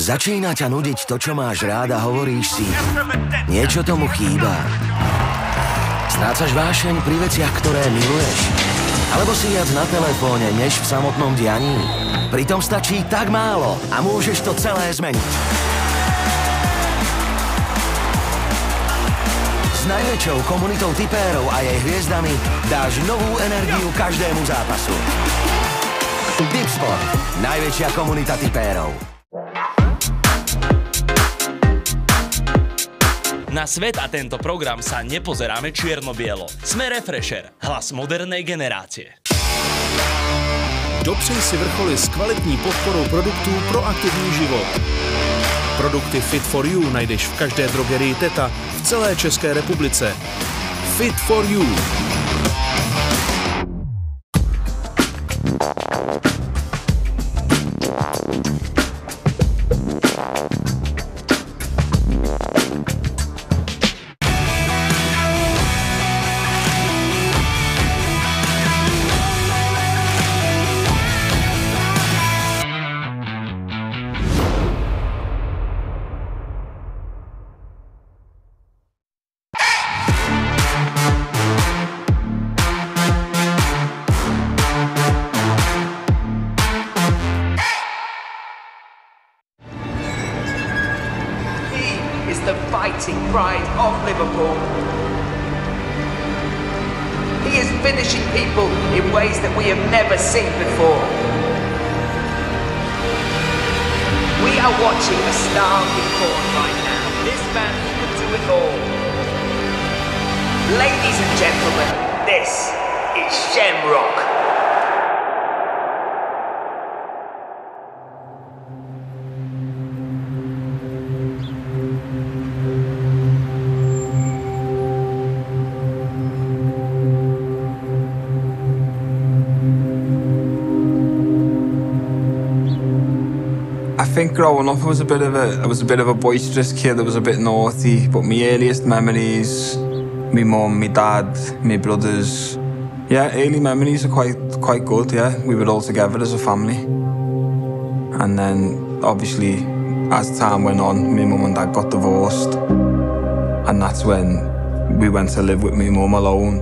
Začína ťa nudiť to, čo máš rád a hovoríš si, niečo tomu chýba. Strácaš vášeň pri veciach, ktoré miluješ. Alebo si viac na telefóne, než v samotnom dianí. Pritom stačí tak málo a môžeš to celé zmeniť. S najväčšou komunitou tipérov a jej hviezdami dáš novú energiu každému zápasu. Tipsport, najväčšia komunita tipérov. Na svet a tento program sa nepozeráme čierno-bielo. Sme Refresher, hlas modernej generácie. Dopřej si vrcholy s kvalitní podporou produktů pro aktivní život. Produkty Fit for You najdeš v každé drogerii Teta v celé České republice. Fit for You. The fighting pride of Liverpool. He is finishing people in ways that we have never seen before. We are watching a star be born right now. This man can do it all. Ladies and gentlemen, this is Shamrock. I think growing up I was a bit of a boisterous kid. I was a bit naughty, but my earliest memories, my mum, my dad, my brothers, yeah, early memories are quite good. Yeah, we were all together as a family, and then obviously as time went on, my mum and dad got divorced, and that's when we went to live with my mum alone.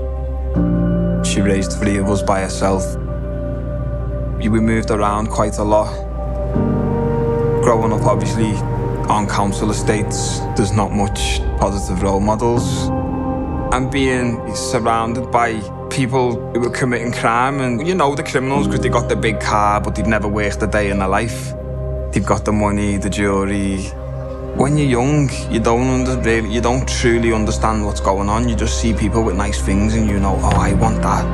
She raised 3 of us by herself. We moved around quite a lot. Growing up, obviously, on council estates, there's not much positive role models. And being surrounded by people who were committing crime, and you know the criminals because they got the big car, but they've never worked a day in their life. They've got the money, the jewellery. When you're young, you don't truly understand what's going on. You just see people with nice things and you know, oh, I want that.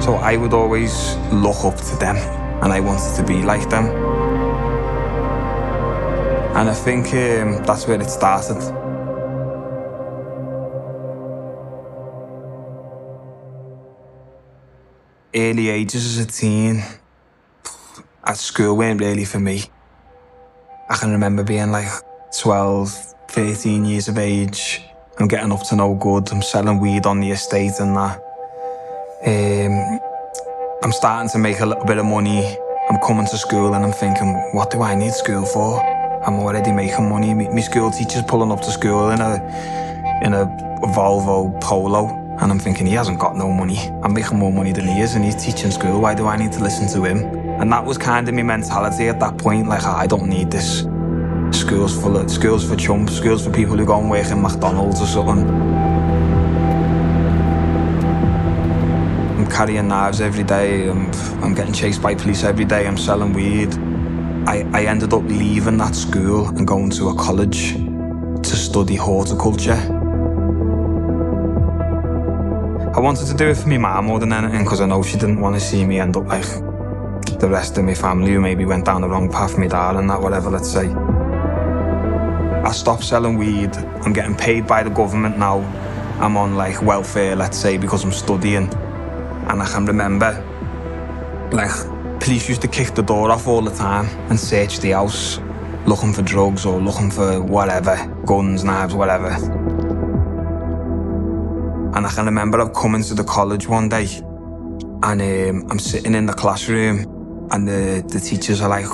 So I would always look up to them and I wanted to be like them. And I think that's where it started. Early ages as a teen, at school weren't really for me. I can remember being like 12, 13 years of age. I'm getting up to no good. I'm selling weed on the estate and that. I'm starting to make a little bit of money. I'm coming to school and I'm thinking, what do I need school for? I'm already making money. My school teacher's pulling up to school in a Volvo Polo, and I'm thinking he hasn't got no money. I'm making more money than he is, and he's teaching school. Why do I need to listen to him? And that was kind of my mentality at that point. Like, I don't need this. School's for chumps. School's for people who go and work in McDonald's or something. I'm carrying knives every day. I'm getting chased by police every day. I'm selling weed. I ended up leaving that school and going to a college to study horticulture. I wanted to do it for my mum more than anything because I know she didn't want to see me end up like the rest of my family who maybe went down the wrong path, my dad and that, whatever, let's say. I stopped selling weed. I'm getting paid by the government now. I'm on like welfare, let's say, because I'm studying. And I can remember, like, police used to kick the door off all the time and search the house, looking for drugs or looking for whatever, guns, knives, whatever. And I can remember I've come into the college one day and I'm sitting in the classroom and the teachers are like,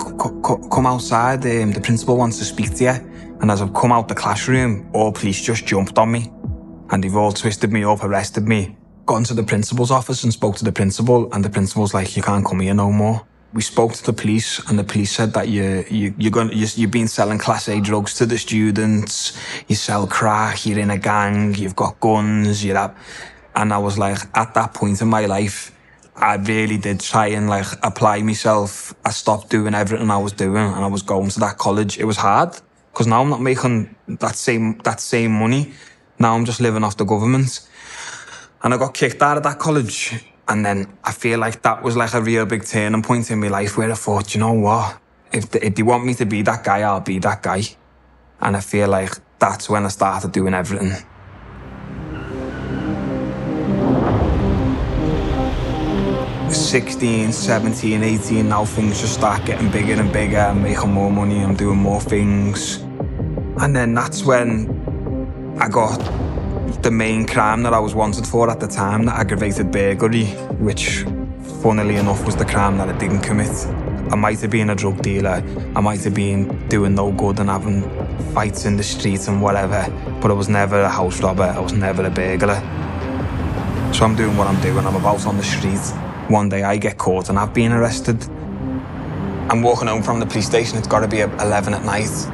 come outside, the principal wants to speak to you. And as I've come out the classroom, all police just jumped on me. And they've all twisted me up, arrested me. Got into the principal's office and spoke to the principal, and the principal's like, you can't come here no more. We spoke to the police, and the police said that you've been selling Class A drugs to the students, you sell crack, you're in a gang, you've got guns, And I was like, at that point in my life, I really did try and like apply myself. I stopped doing everything I was doing, and I was going to that college. It was hard, because now I'm not making that same money. Now I'm just living off the government. And I got kicked out of that college. And then I feel like that was like a real big turning point in my life, where I thought, you know what? If they want me to be that guy, I'll be that guy. And I feel like that's when I started doing everything. At 16, 17, 18, now things just start getting bigger and bigger. I'm making more money, I'm doing more things. And then that's when I got the main crime that I was wanted for at the time, the aggravated burglary, which, funnily enough, was the crime that I didn't commit. I might have been a drug dealer, I might have been doing no good and having fights in the streets and whatever, but I was never a house robber, I was never a burglar. So I'm doing what I'm doing, I'm about on the street. One day I get caught and I've been arrested. I'm walking home from the police station, it's got to be 11 at night.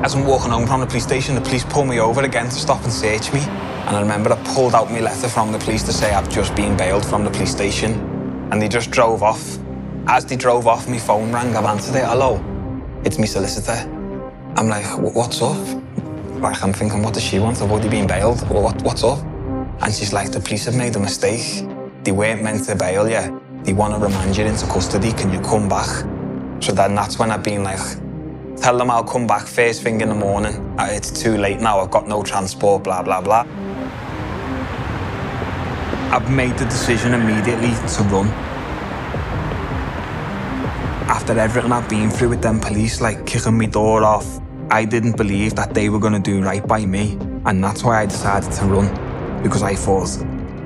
As I'm walking home from the police station, the police pull me over again to stop and search me. And I remember I pulled out my letter from the police to say I've just been bailed from the police station. And they just drove off. As they drove off, my phone rang, I've answered it. Hello, it's me solicitor. I'm like, what's up? Like, I'm thinking, what does she want? I've already been bailed. What's up? And she's like, the police have made a mistake. They weren't meant to bail you. They want to remand you into custody. Can you come back? So then that's when I've been like, tell them I'll come back first thing in the morning. It's too late now, I've got no transport, blah, blah, blah. I've made the decision immediately to run. After everything I've been through with them police, like kicking my door off, I didn't believe that they were going to do right by me. And that's why I decided to run. Because I thought,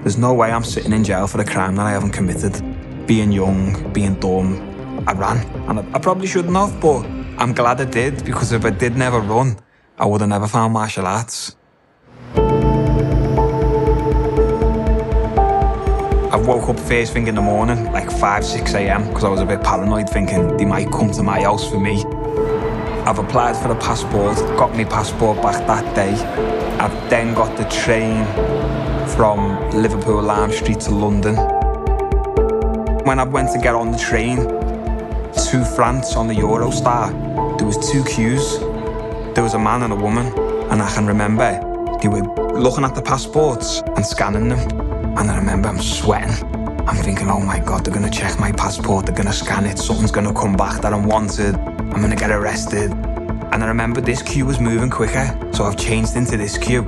there's no way I'm sitting in jail for a crime that I haven't committed. Being young, being dumb, I ran. And I probably shouldn't have, but I'm glad I did, because if I did never run, I would have never found martial arts. I woke up first thing in the morning, like 5, 6 a.m, because I was a bit paranoid, thinking they might come to my house for me. I've applied for a passport, got my passport back that day. I've then got the train from Liverpool Lime Street to London. When I went to get on the train to France on the Eurostar, there was 2 queues. There was a man and a woman, and I can remember they were looking at the passports and scanning them. And I remember I'm sweating. I'm thinking, oh my God, they're gonna check my passport, they're gonna scan it, something's gonna come back that I'm wanted, I'm gonna get arrested. And I remember this queue was moving quicker, so I've changed into this queue.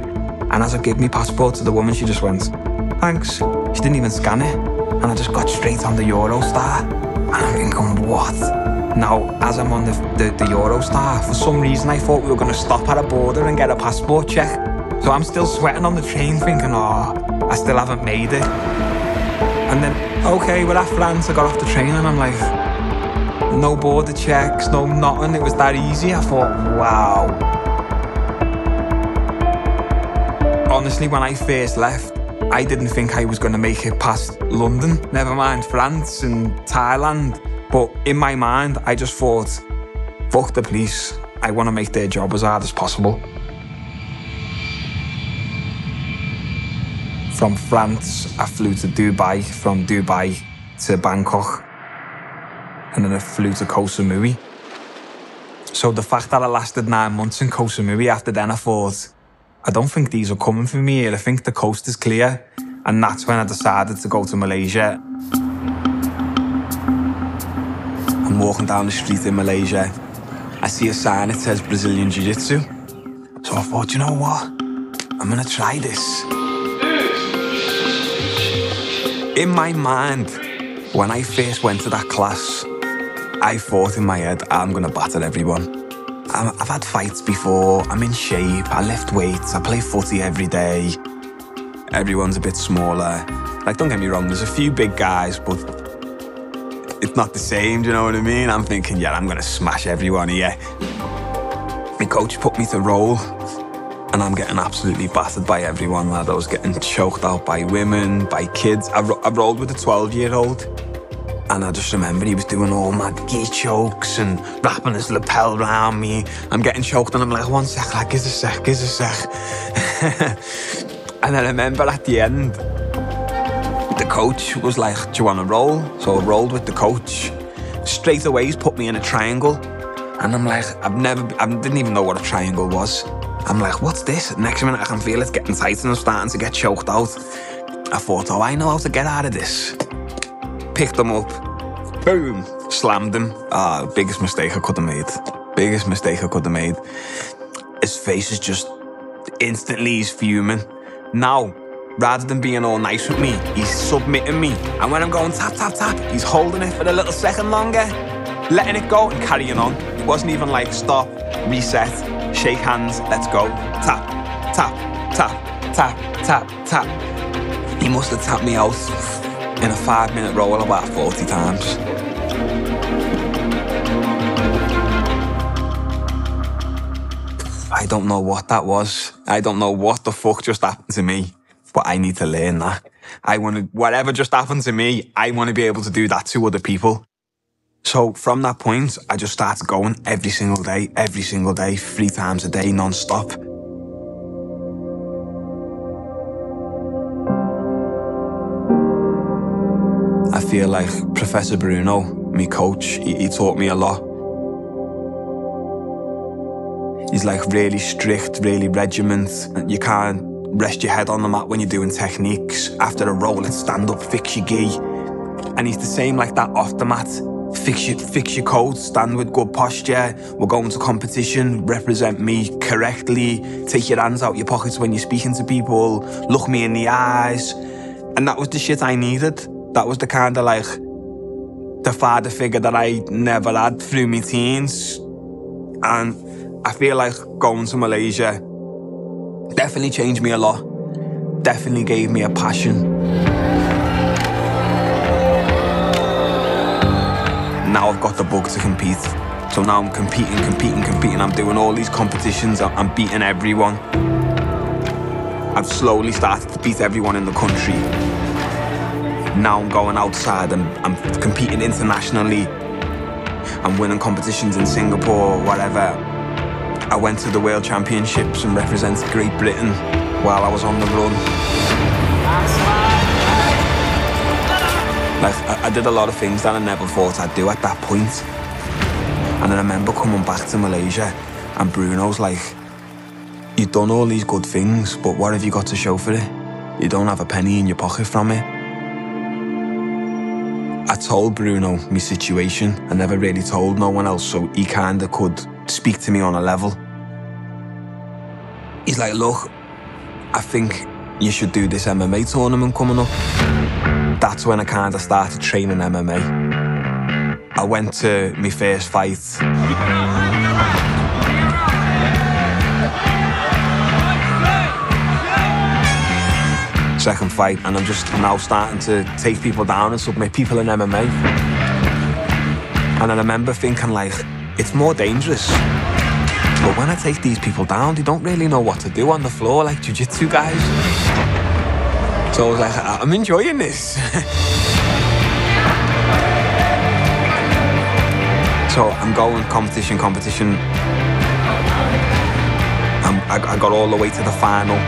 And as I gave my passport to the woman, she just went, thanks. She didn't even scan it. And I just got straight on the Eurostar. And I'm thinking, what? Now, as I'm on the Eurostar, for some reason I thought we were gonna stop at a border and get a passport check. So I'm still sweating on the train thinking, oh, I still haven't made it. And then, okay, we're at France, I got off the train and I'm like, no border checks, no nothing, it was that easy. I thought, wow. Honestly, when I first left, I didn't think I was going to make it past London, never mind France and Thailand. But in my mind, I just thought, fuck the police, I want to make their job as hard as possible. From France, I flew to Dubai, from Dubai to Bangkok, and then I flew to Koh Samui. So the fact that I lasted 9 months in Koh Samui, after then I thought, I don't think these are coming for me here, I think the coast is clear. And that's when I decided to go to Malaysia. I'm walking down the street in Malaysia. I see a sign that says Brazilian Jiu-Jitsu. So I thought, you know what? I'm gonna try this. In my mind, when I first went to that class, I thought in my head, I'm gonna batter everyone. I've had fights before, I'm in shape, I lift weights, I play footy every day. Everyone's a bit smaller. Like, don't get me wrong, there's a few big guys, but it's not the same, do you know what I mean? I'm thinking, yeah, I'm going to smash everyone here. My coach put me to roll, and I'm getting absolutely battered by everyone, lad. I was getting choked out by women, by kids. I rolled with a 12-year-old, and I just remember he was doing all mad gi chokes and wrapping his lapel around me. I'm getting choked, and I'm like, one sec, like, give a sec. And I remember at the end, the coach was like, do you want to roll? So I rolled with the coach. Straight away, he's put me in a triangle. And I'm like, I didn't even know what a triangle was. I'm like, what's this? Next minute, I can feel it's getting tight and I'm starting to get choked out. I thought, oh, I know how to get out of this. Picked him up, boom, slammed him. Biggest mistake I could have made. Biggest mistake I could have made. His face is just, instantly he's fuming. Now, rather than being all nice with me, he's submitting me. And when I'm going tap, tap, tap, he's holding it for a little second longer, letting it go and carrying on. It wasn't even like stop, reset, shake hands, let's go. Tap, tap, tap, tap, tap, tap. He must have tapped me out in a 5-minute roll about 40 times. I don't know what that was. I don't know what the fuck just happened to me. But I need to learn that. Whatever just happened to me, I want to be able to do that to other people. So from that point, I just started going every single day, 3 times a day, non-stop. I feel like Professor Bruno, my coach, he taught me a lot. He's like really strict, really regimented. You can't rest your head on the mat when you're doing techniques. After a roll, let's stand up, fix your gi. And he's the same like that off the mat. Fix your coat, stand with good posture. We're going to competition, represent me correctly. Take your hands out your pockets when you're speaking to people. Look me in the eyes. And that was the shit I needed. That was the kind of like, the father figure that I never had through my teens. And I feel like going to Malaysia definitely changed me a lot. Definitely gave me a passion. Now I've got the bug to compete. So now I'm competing. I'm doing all these competitions. I'm beating everyone. I've slowly started to beat everyone in the country. Now I'm going outside and I'm competing internationally. I'm winning competitions in Singapore, whatever. I went to the World Championships and represented Great Britain while I was on the run. Like, I did a lot of things that I never thought I'd do at that point. And I remember coming back to Malaysia and Bruno's like, you've done all these good things, but what have you got to show for it? You don't have a penny in your pocket from it. I told Bruno my situation. I never really told no one else, so he kinda could speak to me on a level. He's like, look, I think you should do this MMA tournament coming up. That's when I kinda started training MMA. I went to my first fight. Second fight, and I'm just now starting to take people down and submit people in MMA. And I remember thinking like, it's more dangerous. But when I take these people down, they don't really know what to do on the floor like jiu-jitsu guys. So I was like, I'm enjoying this. So I'm going competition. I got all the way to the final.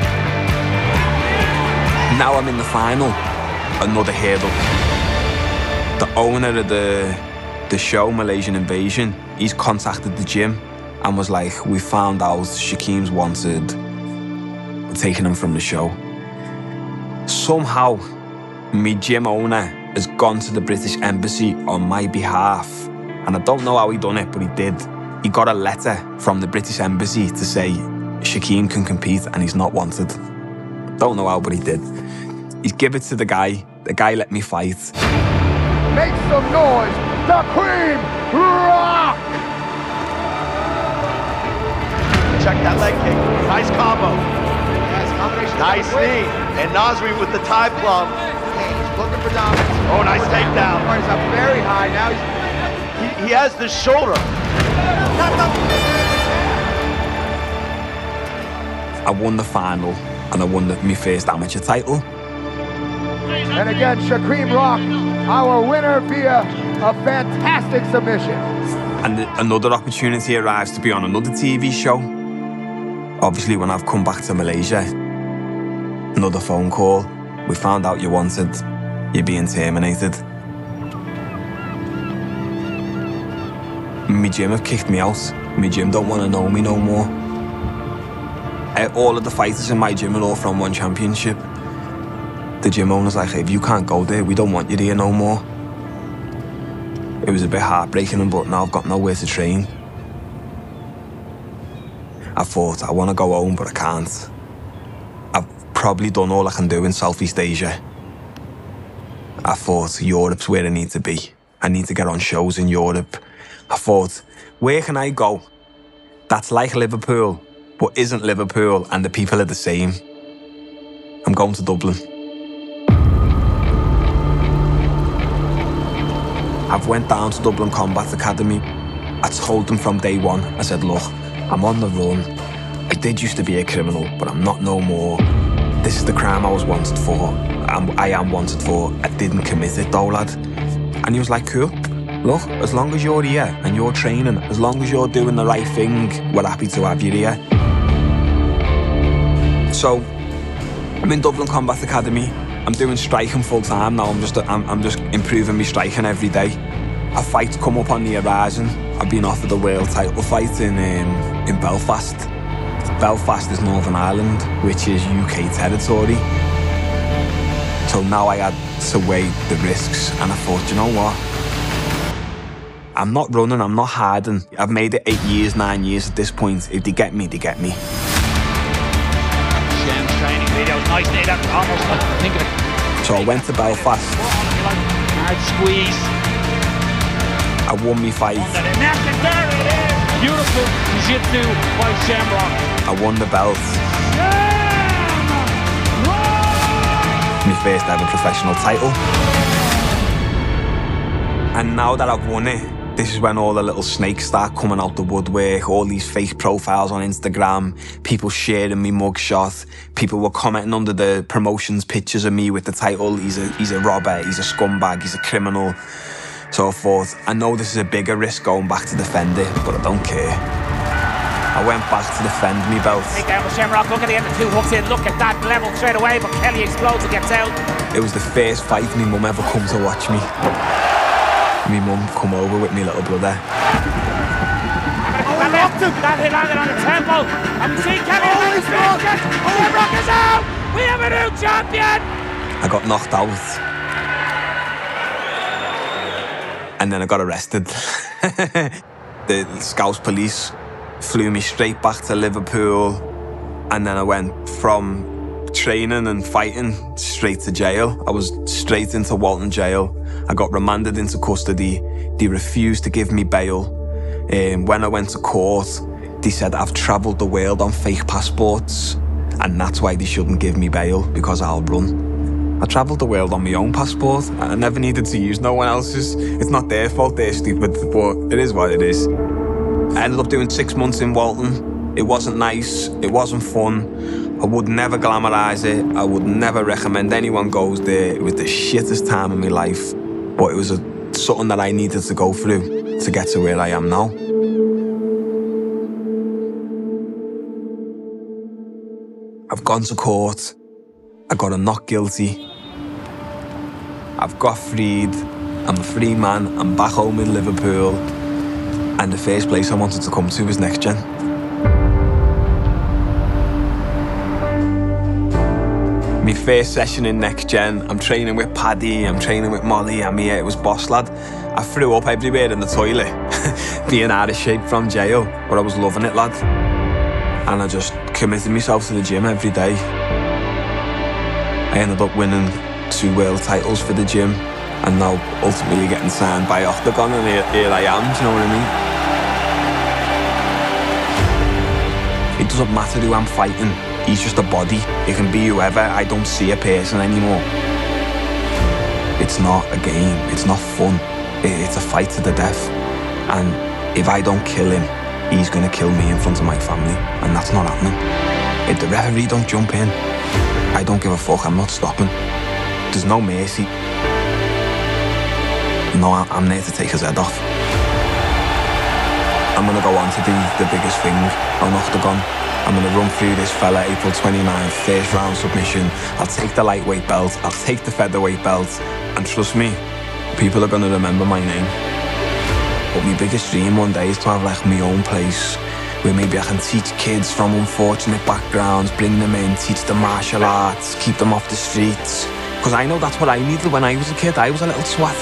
Now I'm in the final, another hurdle. The owner of the show, Malaysian Invasion, he's contacted the gym and was like, we found out Shaquem's wanted. We're taking him from the show. Somehow, my gym owner has gone to the British Embassy on my behalf. And I don't know how he done it, but he did. He got a letter from the British Embassy to say Shaquem can compete and he's not wanted. Don't know how, but he did. He's given it to the guy let me fight. Make some noise! The Cream Rock! Check that leg kick. Nice combo. Yes, combination. Nice knee. And Nasri with the tie plum. looking for dominance. Oh, nice takedown. He's up very high now. He has the shoulder. I won the final, and I won my first amateur title. And again, Shaquem Rock, our winner via a fantastic submission. And another opportunity arrives to be on another TV show. Obviously, when I've come back to Malaysia, another phone call. We found out you're wanted. You're being terminated. My gym have kicked me out. My gym don't want to know me no more. All of the fighters in my gym are all from one championship. The gym owner's like, hey, if you can't go there, we don't want you there no more. It was a bit heartbreaking, but now I've got nowhere to train. I thought, I want to go home, but I can't. I've probably done all I can do in Southeast Asia. I thought, Europe's where I need to be. I need to get on shows in Europe. I thought, where can I go? That's like Liverpool, but isn't Liverpool, and the people are the same. I'm going to Dublin. I've went down to Dublin Combat Academy. I told them from day one, I said, look, I'm on the run. I did used to be a criminal, but I'm not no more. This is the crime I was wanted for. I am wanted for. I didn't commit it though, lad. And he was like, cool. Look, as long as you're here and you're training, as long as you're doing the right thing, we're happy to have you here. So, I'm in Dublin Combat Academy. I'm doing striking full time now. I'm just improving my striking every day. A fight come up on the horizon. I've been offered a world title fight in Belfast. Belfast is Northern Ireland, which is UK territory. So now I had to weigh the risks, and I thought, you know what? I'm not running, I'm not hiding. I've made it 8 years, 9 years at this point. If they get me, they get me. Shem's training videos, nice day, that's almost like thinking of... So I went to Belfast. Hard squeeze. I won my fight. Beautiful jiu-jitsu by Shamrock. I won the belt. My first ever professional title. And now that I've won it, this is when all the little snakes start coming out the woodwork, all these fake profiles on Instagram, people sharing me mugshot, people were commenting under the promotions pictures of me with the title, he's a robber, he's a scumbag, he's a criminal. So I thought, I know this is a bigger risk going back to defend it, but I don't care. I went back to defend me belt. Take down with Shamrock, look at the end of 2 hooks in, look at that level straight away, but Kelly explodes and gets out. It was the first fight my mum ever come to watch me. My mum come over with me little brother. That hit landed on the temple, and we see Kelly in the biscuit. Shamrock is out! We have a new champion! I got knocked out. And then I got arrested. The Scouse police flew me straight back to Liverpool, and then I went from training and fighting straight to jail. I was straight into Walton jail. I got remanded into custody. They refused to give me bail. When I went to court, they said I've travelled the world on fake passports, and that's why they shouldn't give me bail, because I'll run. I travelled the world on my own passport. I never needed to use no one else's. It's not their fault, they're stupid, but it is what it is. I ended up doing 6 months in Walton. It wasn't nice, it wasn't fun. I would never glamorise it. I would never recommend anyone goes there. It was the shittest time of my life. But it was something that I needed to go through to get to where I am now. I've gone to court. I got a not guilty. I've got freed. I'm a free man. I'm back home in Liverpool. And the first place I wanted to come to was Next Gen. My first session in Next Gen, I'm training with Paddy, I'm training with Molly, I'm here, it was boss lad. I threw up everywhere in the toilet, being out of shape from jail, but I was loving it, lad. And I just committed myself to the gym every day. I ended up winning 2 world titles for the gym, and now ultimately getting signed by Oktagon, and here I am, do you know what I mean? It doesn't matter who I'm fighting. He's just a body. It can be whoever. I don't see a person anymore. It's not a game. It's not fun. It's a fight to the death. And if I don't kill him, he's going to kill me in front of my family. And that's not happening. If the referee don't jump in, I don't give a fuck. I'm not stopping. There's no mercy. No, I'm there to take his head off. I'm going to go on to do the biggest thing on Oktagon. I'm going to run through this fella April 29th, first round submission. I'll take the lightweight belt, I'll take the featherweight belt, and trust me, people are going to remember my name. But my biggest dream one day is to have like my own place, where maybe I can teach kids from unfortunate backgrounds, bring them in, teach them martial arts, keep them off the streets. Because I know that's what I needed when I was a kid. I was a little swat.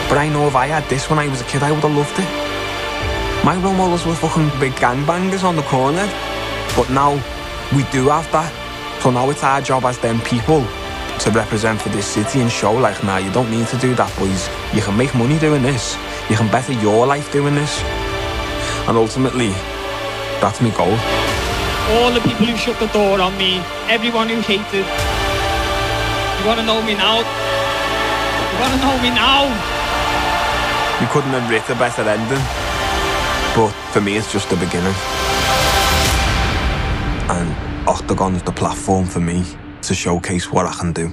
But I know if I had this when I was a kid, I would have loved it. My role models were fucking big gangbangers on the corner, but now we do have that. So now it's our job as them people to represent for this city and show like, nah, you don't need to do that, boys. You can make money doing this. You can better your life doing this. And ultimately, that's my goal. All the people who shut the door on me, everyone who hated. You want to know me now? You want to know me now? You couldn't have written a better ending. But for me, it's just the beginning. And Oktagon is the platform for me to showcase what I can do.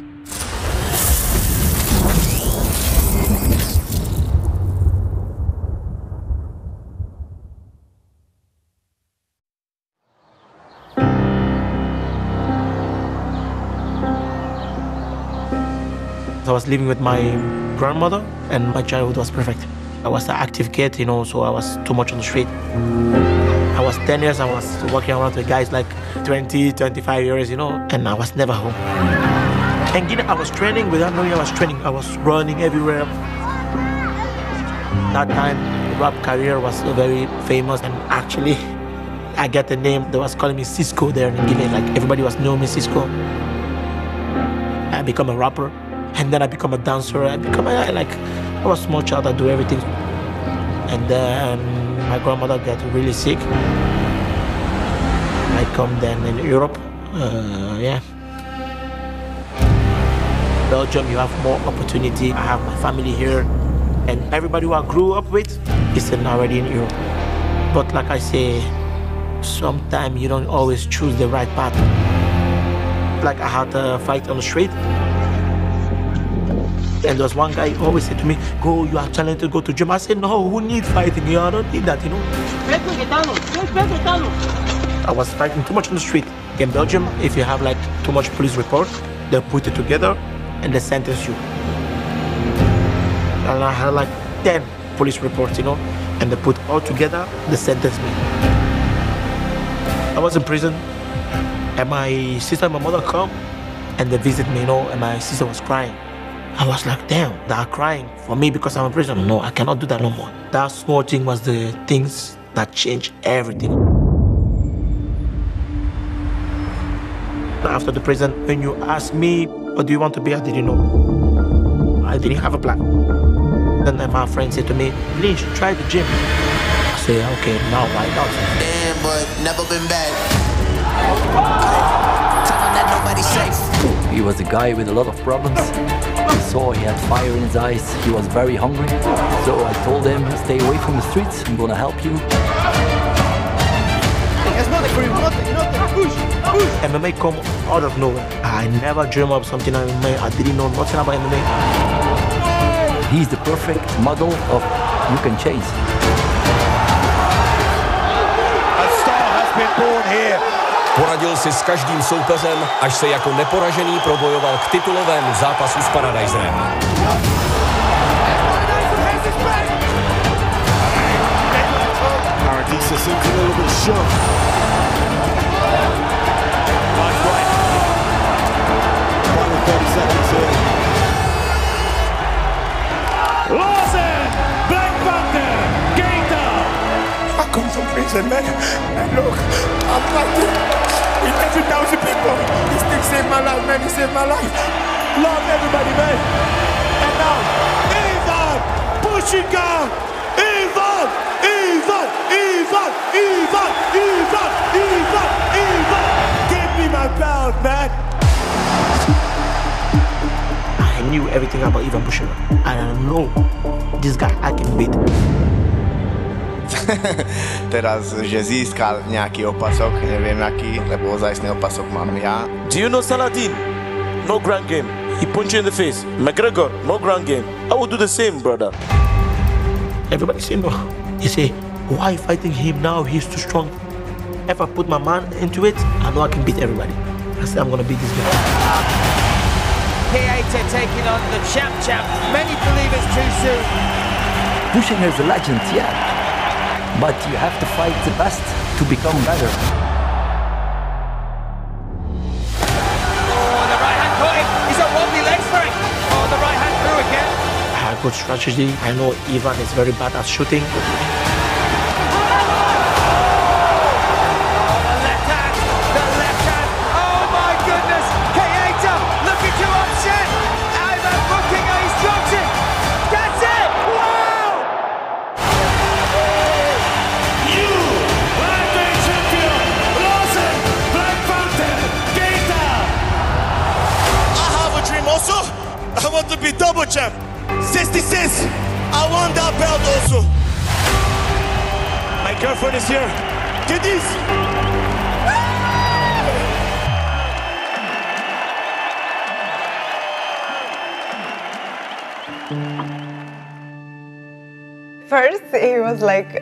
I was living with my grandmother and my childhood was perfect. I was an active kid, you know, so I was too much on the street. I was 10 years, I was walking around with guys like 20, 25 years, you know, and I was never home. And I was training without knowing I was training. I was running everywhere. That time, the rap career was very famous, and actually, I get the name. They was calling me Cisco there in Guinea. Like, everybody was knowing me Cisco. I become a rapper, and then I become a dancer. I was a small child, I do everything. And then my grandmother got really sick. I come then in Europe, Belgium, you have more opportunity. I have my family here. And everybody who I grew up with is already in Europe. But like I say, sometimes you don't always choose the right path. Like I had a fight on the street. And there was one guy who always said to me, "Go, you are talented, go to gym." I said, "No, who needs fighting? I don't need that, you know." I was fighting too much on the street. In Belgium, if you have like too much police report, they'll put it together and they sentence you. And I had like 10 police reports, you know, and they put all together, they sentenced me. I was in prison, and my sister and my mother come, and they visit me, you know, and my sister was crying. I was like, damn, they are crying for me because I'm in prison. No, I cannot do that no more. That small thing was the things that changed everything. After the prison, when you asked me, what do you want to be? I didn't know. I didn't have a plan. Then my friend said to me, please try the gym. I said, okay, now why not? Damn, but never been back. Telling that nobody's safe. He was a guy with a lot of problems. I saw he had fire in his eyes. He was very hungry. So I told him, stay away from the streets. I'm gonna help you. There's nothing for you, nothing. Push. MMA come out of nowhere. I never dreamed of something like MMA. I didn't know nothing about MMA. He's the perfect model of you can chase. A star has been born here. Poradil si s každým soupeřem, až se jako neporažený probojoval k titulovému zápasu s Paradizerem. Paradisa seems a little bit shook. Nice right. Final 30 seconds here. Lawson! Black Panther! Gator! I come from prison, man. And look, I'm fighting with 1,000 people. This thing saved my life, man. He saved my life. Love everybody, man. And now, Ivan Pushika! Ivan! Give me my belt, man. I knew everything about Ivan Bushera. And I know this guy I can beat. Teraz, že získal nejaký opasok, neviem aký, lebo ozajstný opasok mám ja. Do you know Saladin? No ground game. He punched you in the face. McGregor, no ground game. I would do the same, brother. Everybody say no. You say, why fighting him now? He's too strong. If I put my mind into it, I know I can beat everybody. I say I'm gonna beat this guy. P8 taking on the champ. Many believe it's too soon. Bushera is a legend, yeah. But you have to fight the best to become better. Oh, the right hand caught him. He's got wobbly legs for it. Oh, the right hand through again. I have good strategy. I know Ivan is very bad at shooting. I want to be double champ. 66. I want that belt also. My girlfriend is here. Get this. First, he was like,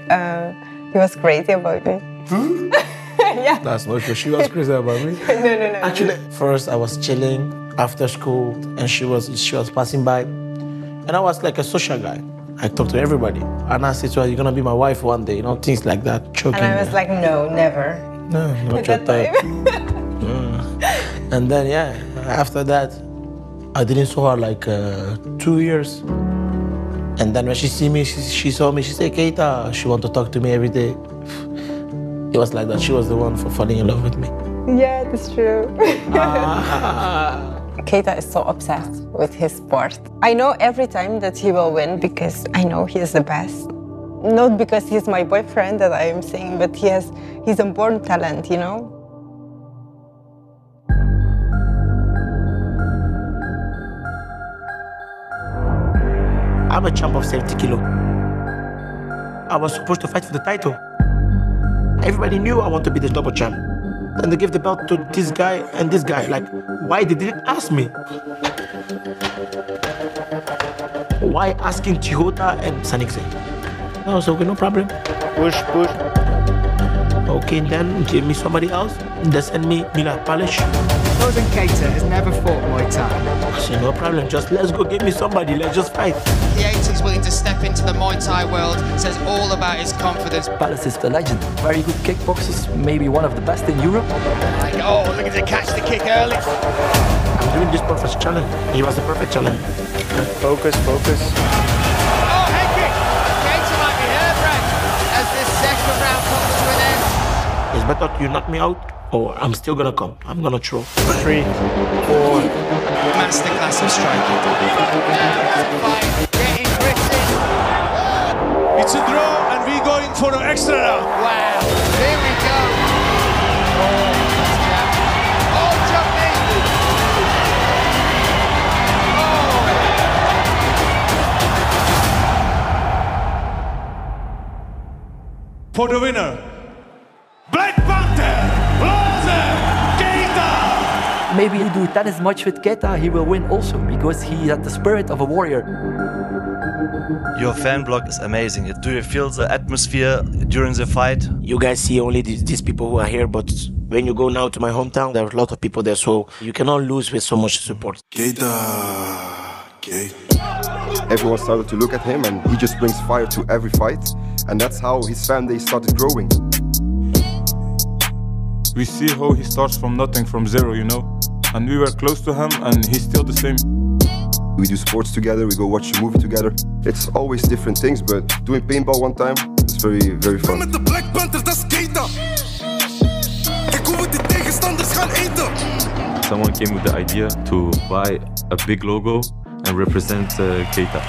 he was crazy about me. Yeah. That's not true. She was crazy about me. No. Actually, first I was chilling after school, and she was passing by, and I was like a social guy. I talked to everybody, and I said to her, "You're gonna be my wife one day," you know, things like that. Choking. And I was like, "No, never." No, not your type. And then yeah, after that, I didn't saw her like 2 years. And then when she see me, she saw me. She said, "Keita," she want to talk to me every day. It was like that. She was the one for falling in love with me. Yeah, that's true. Keita is so obsessed with his sport. I know every time that he will win because I know he is the best. Not because he's my boyfriend that I am saying, but he's a born talent, you know? I'm a champ of 70 kilo. I was supposed to fight for the title. Everybody knew I want to be the double champ. Then they give the belt to this guy and this guy. Like, why they didn't ask me? Why asking Chihota and Sanikse? I was okay, no problem. Push. Okay, then give me somebody else. They send me Mila Palish. Northern Keita has never fought Muay Thai. I said, no problem, just let's go give me somebody, let's just fight. P8 is willing to step into the Muay Thai world, says all about his confidence. Palace is the legend. Very good kickboxers, maybe one of the best in Europe. Like, oh, look at the catch the kick early. I'm doing this perfect challenge. He was the perfect challenge. Focus. Oh, head kick! Keita might be hair-brained as this second round comes to an end. It's better you knock me out, or I'm still gonna come. I'm gonna throw. 3, 4. Masterclass of striking. Getting gripping. It's a draw, and we're going for an extra round. Wow, here we go. Oh, jumping. For the winner, Black Panther, Keita! Maybe he do tennis match with Keita, he will win also, because he had the spirit of a warrior. Your fan block is amazing. Do you feel the atmosphere during the fight? You guys see only these people who are here, but when you go now to my hometown, there are a lot of people there, so you cannot lose with so much support. Keita. Everyone started to look at him, and he just brings fire to every fight, and that's how his fan base started growing. We see how he starts from nothing, from zero, you know? And we were close to him, and he's still the same. We do sports together, we go watch a movie together. It's always different things, but doing paintball one time, it's very, very fun. Met de Black Panther, dat is Keita. Kijk hoe we de tegenstanders gaan eten. Someone came with the idea to buy a big logo and represent Keita.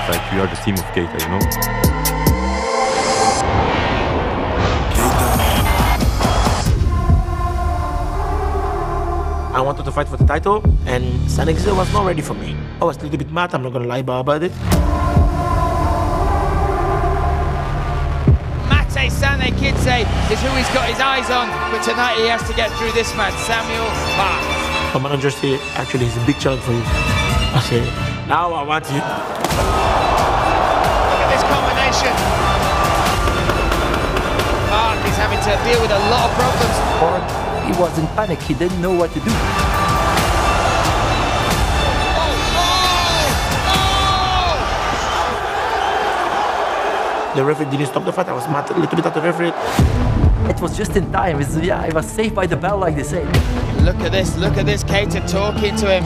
Like we are the team of Keita, you know? I wanted to fight for the title, and Sanexia was not ready for me. I was a little bit mad, I'm not gonna lie about it. Mate Sanekidze is who he's got his eyes on, but tonight he has to get through this man, Samuel Bach. My manager said, actually, it's a big challenge for you. I said, now I want you. Look at this combination. Bach is having to deal with a lot of problems. He was in panic, he didn't know what to do. The referee didn't stop the fight. I was mad a little bit at the referee. It was just in time. I was saved by the bell, like they say. Look at this, Keita talking to him.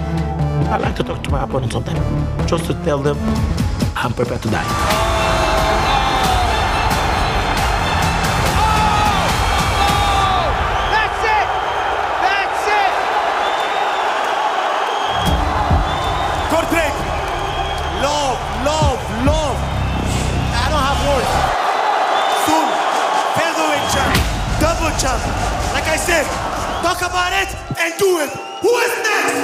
I like to talk to my opponent sometimes, just to tell them I'm prepared to die. That's it! That's it! Kortrijk, love, love, love. I don't have words. Soon, featherweight champ, double champ. Like I said, talk about it and do it. Who is next?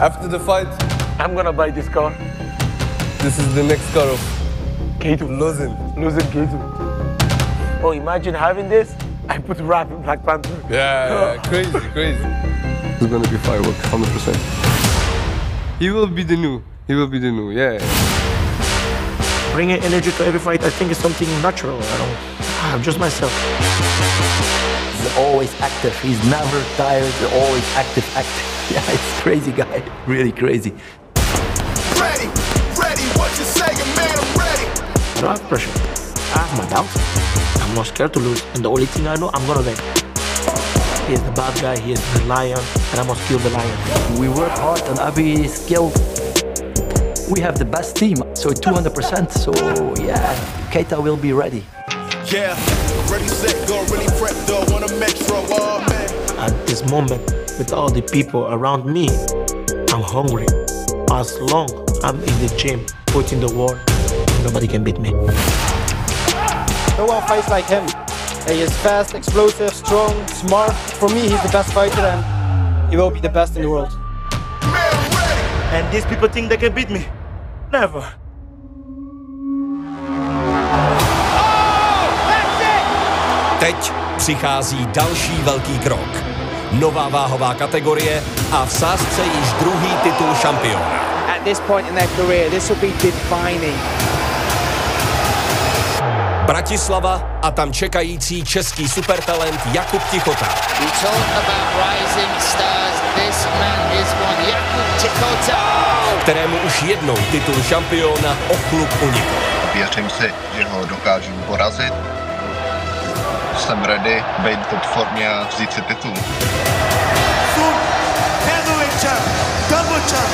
After the fight, I'm gonna buy this car. this is the next car of Keita. losing. Losing Keita. Oh, imagine having this. I put rap in Black Panther. Yeah, crazy, crazy. It's gonna be firework, 100%. He will be the new. He will be the new, yeah. Bringing energy to every fight, I think is something natural. I'm just myself. He's always active. He's never tired. Always active. Yeah, it's crazy guy. Really crazy. Ready, what you saying, man, I'm ready. I don't have pressure. I have my doubts. I'm not scared to lose. And the only thing I know, I'm gonna win. He is the bad guy, he is the lion, and I must kill the lion. We work hard on every skill. We have the best team, so 200%. So yeah, Keita will be ready. Yeah, ready, set, go, really prep, though, wanna metro, oh man. At this moment, with all the people around me, I'm hungry. As long I'm in the gym, putting the work, nobody can beat me. No one fights like him. He is fast, explosive, strong, smart. For me, he's the best fighter and he will be the best in the world. And these people think they can beat me. Never. Teď přichází další velký krok. Nová váhová kategorie a v sázce již druhý titul šampiona. At this point in their career, this will be defining. Bratislava a tam čekající český supertalent Jakub Tichota. We talk about rising stars. This man is one, Jakub Tichota. Kterému už jednou titul šampiona o klub unikl. Věřím si, že ho dokážu porazit. Jsem ready, být v top formě a vzít si titul. Soon, featherweight champ, double champ.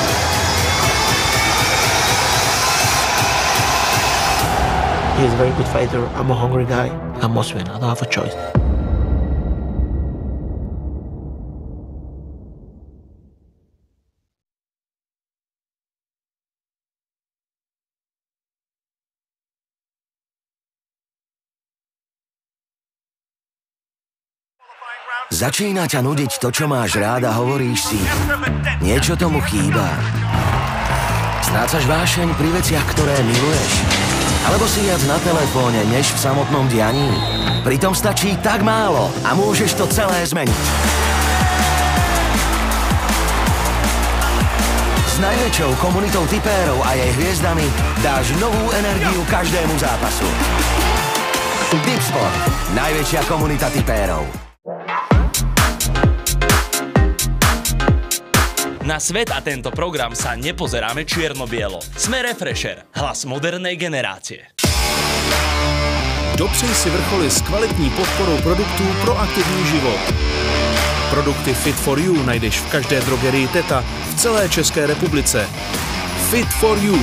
He is a very good fighter. I'm a hungry guy. I must win. I don't have a choice. Začína ťa nudiť to, čo máš rád a hovoríš si, niečo tomu chýba. Strácaš vášeň pri veciach, ktoré miluješ. Alebo si viac na telefóne, než v samotnom dianí. Pritom stačí tak málo a môžeš to celé zmeniť. S najväčšou komunitou tipérov a jej hviezdami dáš novú energiu každému zápasu. Tipsport, najväčšia komunita tipérov. Na svet a tento program sa nepozeráme čierno-bielo. Sme Refresher, hlas modernej generácie. Dopřej si vrcholy s kvalitní podporou produktů pro aktivní život. Produkty Fit for You najdeš v každé drogerii Teta v celé České republice. Fit for You.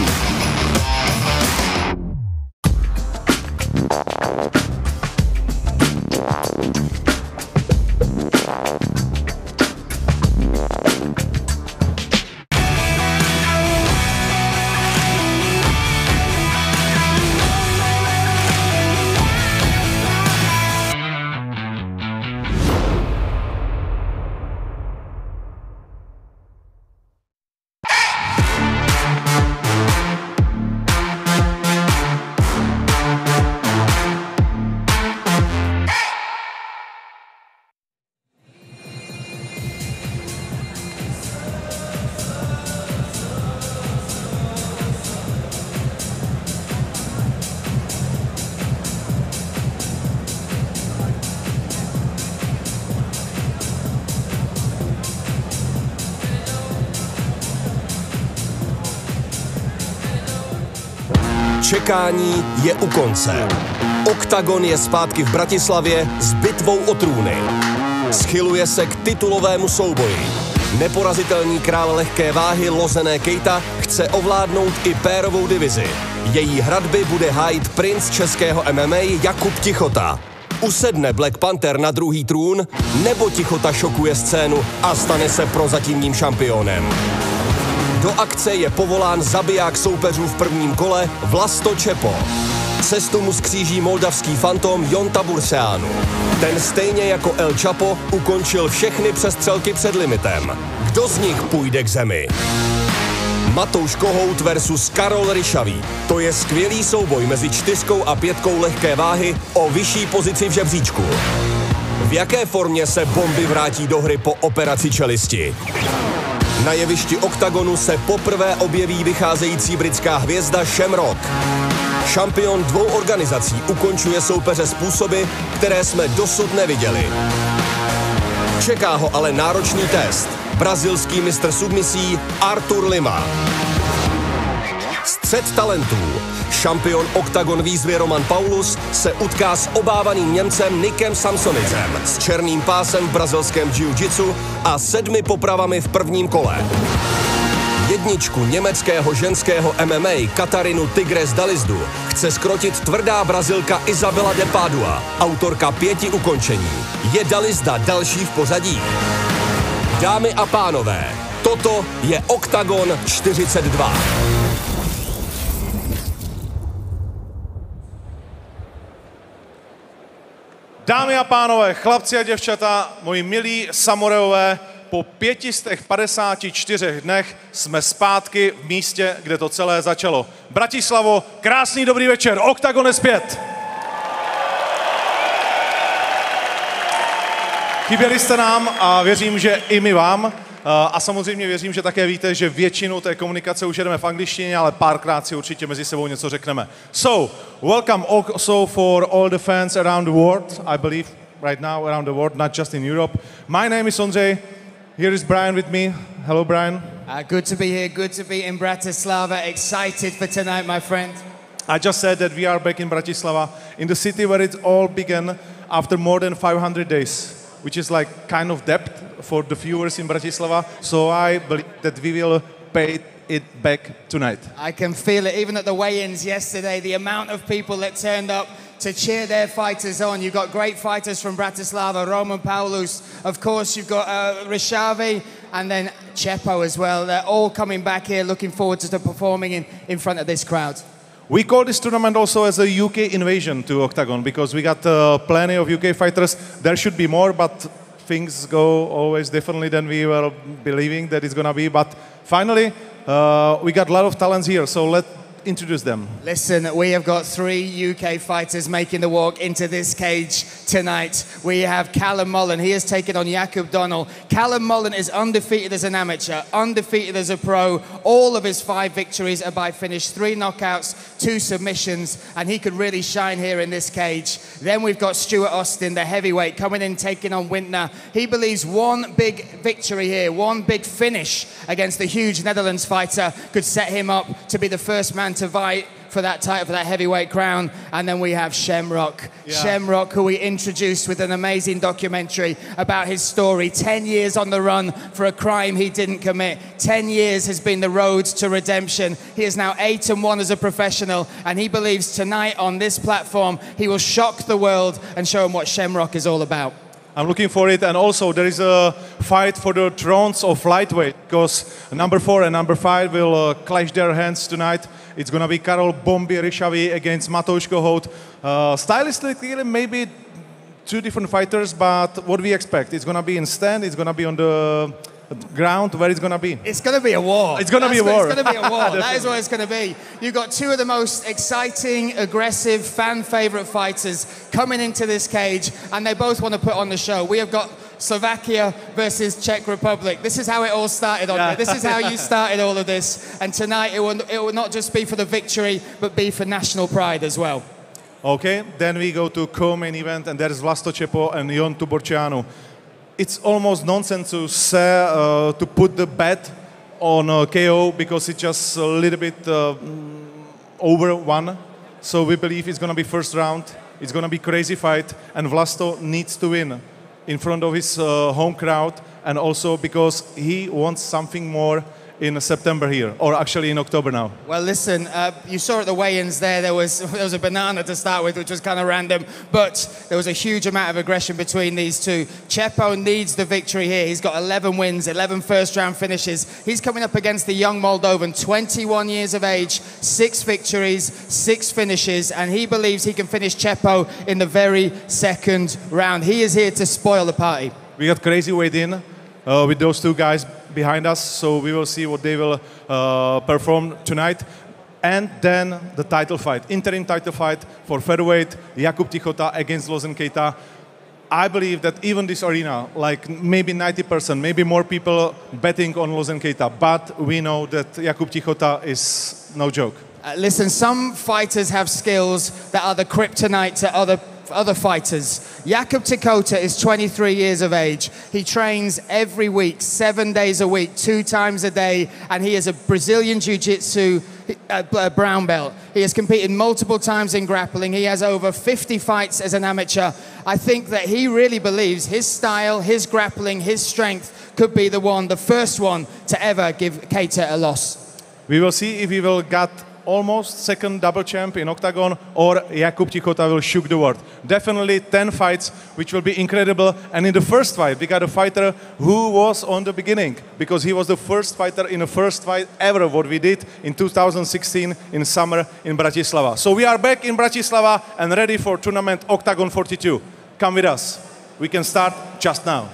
Čekání je u konce. Oktagon je zpátky v Bratislavě s bitvou o trůny. Schyluje se k titulovému souboji. Neporazitelný král lehké váhy Lozené Keita chce ovládnout i pérovou divizi. Její hradby bude hájit princ českého MMA Jakub Tichota. Usedne Black Panther na druhý trůn, nebo Tichota šokuje scénu a stane se prozatímním šampionem. Do akce je povolán zabiják soupeřů v prvním kole Vlasto Čepo. Cestu mu skříží moldavský fantom Jon Taburseanu. Ten stejně jako El Chapo ukončil všechny přestřelky před limitem. Kdo z nich půjde k zemi? Matouš Kohout versus Karol Ryšavý. To je skvělý souboj mezi 4 a 5 lehké váhy o vyšší pozici v žebříčku. V jaké formě se Bomby vrátí do hry po operaci čelisti? Na jevišti Oktagonu se poprvé objeví vycházející britská hvězda Shamrock. Šampion 2 organizací ukončuje soupeře způsoby, které jsme dosud neviděli. Čeká ho ale náročný test. Brazilský mistr submisí Artur Lima. Střet talentů. Šampion Oktagon výzvy Roman Paulus se utká s obávaným Němcem Nickem Samsonicem s černým pásem v brazilském jiu-jitsu a 7 popravami v prvním kole. Jedničku německého ženského MMA Katarinu Tigres Dalizdu chce skrotit tvrdá Brazilka Isabela de Padua, autorka 5 ukončení. Je Dalizda další v pořadí? Dámy a pánové, toto je Oktagon 42. Dámy a pánové, chlapci a děvčata, moji milí samurajové, po 554 dnech jsme zpátky v místě, kde to celé začalo. Bratislavo, krásný dobrý večer, Oktagon je zpět. Chyběli jste nám a věřím, že i my vám. A samozřejmě věřím, že také víte, že většinu té komunikace už jedeme v angličtině, ale párkrát si určitě mezi sebou něco řekneme. So, welcome also for all the fans around the world, I believe right now around the world, not just in Europe. My name is Ondřej. Here is Brian with me. Hello, Brian. Good to be here. Good to be in Bratislava. Excited for tonight, my friend. I just said that we are back in Bratislava, in the city where it all began after more than 500 days, which is like kind of depth for the viewers in Bratislava. So I believe that we will pay it back tonight. I can feel it. Even at the weigh-ins yesterday, the amount of people that turned up to cheer their fighters on. You've got great fighters from Bratislava, Roman Paulus, of course you've got Rishavi, and then Chepo as well. They're all coming back here, looking forward to performing in front of this crowd. We call this tournament also as a UK invasion to Oktagon, because we got plenty of UK fighters. There should be more, but things go always differently than we were believing that it's going to be. But finally, we got a lot of talents here, so let's introduce them. Listen, we have got 3 UK fighters making the walk into this cage tonight. We have Callum Mullen. He has taken on Jakub Donnell. Callum Mullen is undefeated as an amateur, undefeated as a pro. All of his 5 victories are by finish, 3 knockouts, 2 submissions, and he could really shine here in this cage. Then we've got Stuart Austin, the heavyweight, coming in, taking on Wintner. He believes one big victory here, one big finish against the huge Netherlands fighter could set him up to be the first man to fight for that title, for that heavyweight crown. And then we have Shamrock. Yeah. Shamrock, who we introduced with an amazing documentary about his story. 10 years on the run for a crime he didn't commit. 10 years has been the road to redemption. He is now 8-1 as a professional, and he believes tonight on this platform he will shock the world and show them what Shamrock is all about. I'm looking for it, and also there is a fight for the thrones of lightweight, because number 4 and number 5 will clash their hands tonight. It's going to be Karol Bombi Ryšavý against Matouš Kohout. Stylistically, maybe 2 different fighters, but what we expect? It's going to be in stand, it's going to be on the ground, where it's going to be? It's going to be a war. It's going to be a war. It's going to be a war. That is what it's going to be. You've got 2 of the most exciting, aggressive, fan-favorite fighters coming into this cage, and they both want to put on the show. We have got Slovakia versus Czech Republic. This is how it all started on there. This is how you started all of this. And tonight it will not just be for the victory, but be for national pride as well. Okay, then we go to co-main event, and there's Vlasto Čepo and Jon Taburseanu. It's almost nonsense to say, to put the bet on KO, because it's just a little bit over one. So we believe it's going to be first round. It's going to be crazy fight, and Vlasto needs to win in front of his home crowd, and also because he wants something more in September here, or actually in October now. Well, listen, you saw at the weigh-ins there was a banana to start with, which was kind of random, but there was a huge amount of aggression between these two. Chepo needs the victory here. He's got 11 wins, 11 first-round finishes. He's coming up against the young Moldovan, 21 years of age, 6 victories, 6 finishes, and he believes he can finish Chepo in the very second round. He is here to spoil the party. We got crazy weighed-in with those two guys behind us, so we will see what they will perform tonight. And then the title fight, interim title fight for featherweight, Jakub Tichota against Lozen Keita. I believe that even this arena, like maybe 90%, maybe more people betting on Lozen Keita, but we know that Jakub Tichota is no joke. Listen, some fighters have skills that are the kryptonite to other fighters. Jakub Tichota is 23 years of age. He trains every week, 7 days a week, 2 times a day, and he is a Brazilian Jiu-Jitsu brown belt. He has competed multiple times in grappling. He has over 50 fights as an amateur. I think that he really believes his style, his grappling, his strength could be the first one to ever give Keita a loss. We will see if he will get almost second double champ in Oktagon, or Jakub Tichota will shock the world. Definitely 10 fights, which will be incredible. And in the first fight, we got a fighter who was on the beginning, because he was the first fighter in the first fight ever, what we did in 2016 in summer in Bratislava. So we are back in Bratislava and ready for tournament Oktagon 42. Come with us. We can start just now.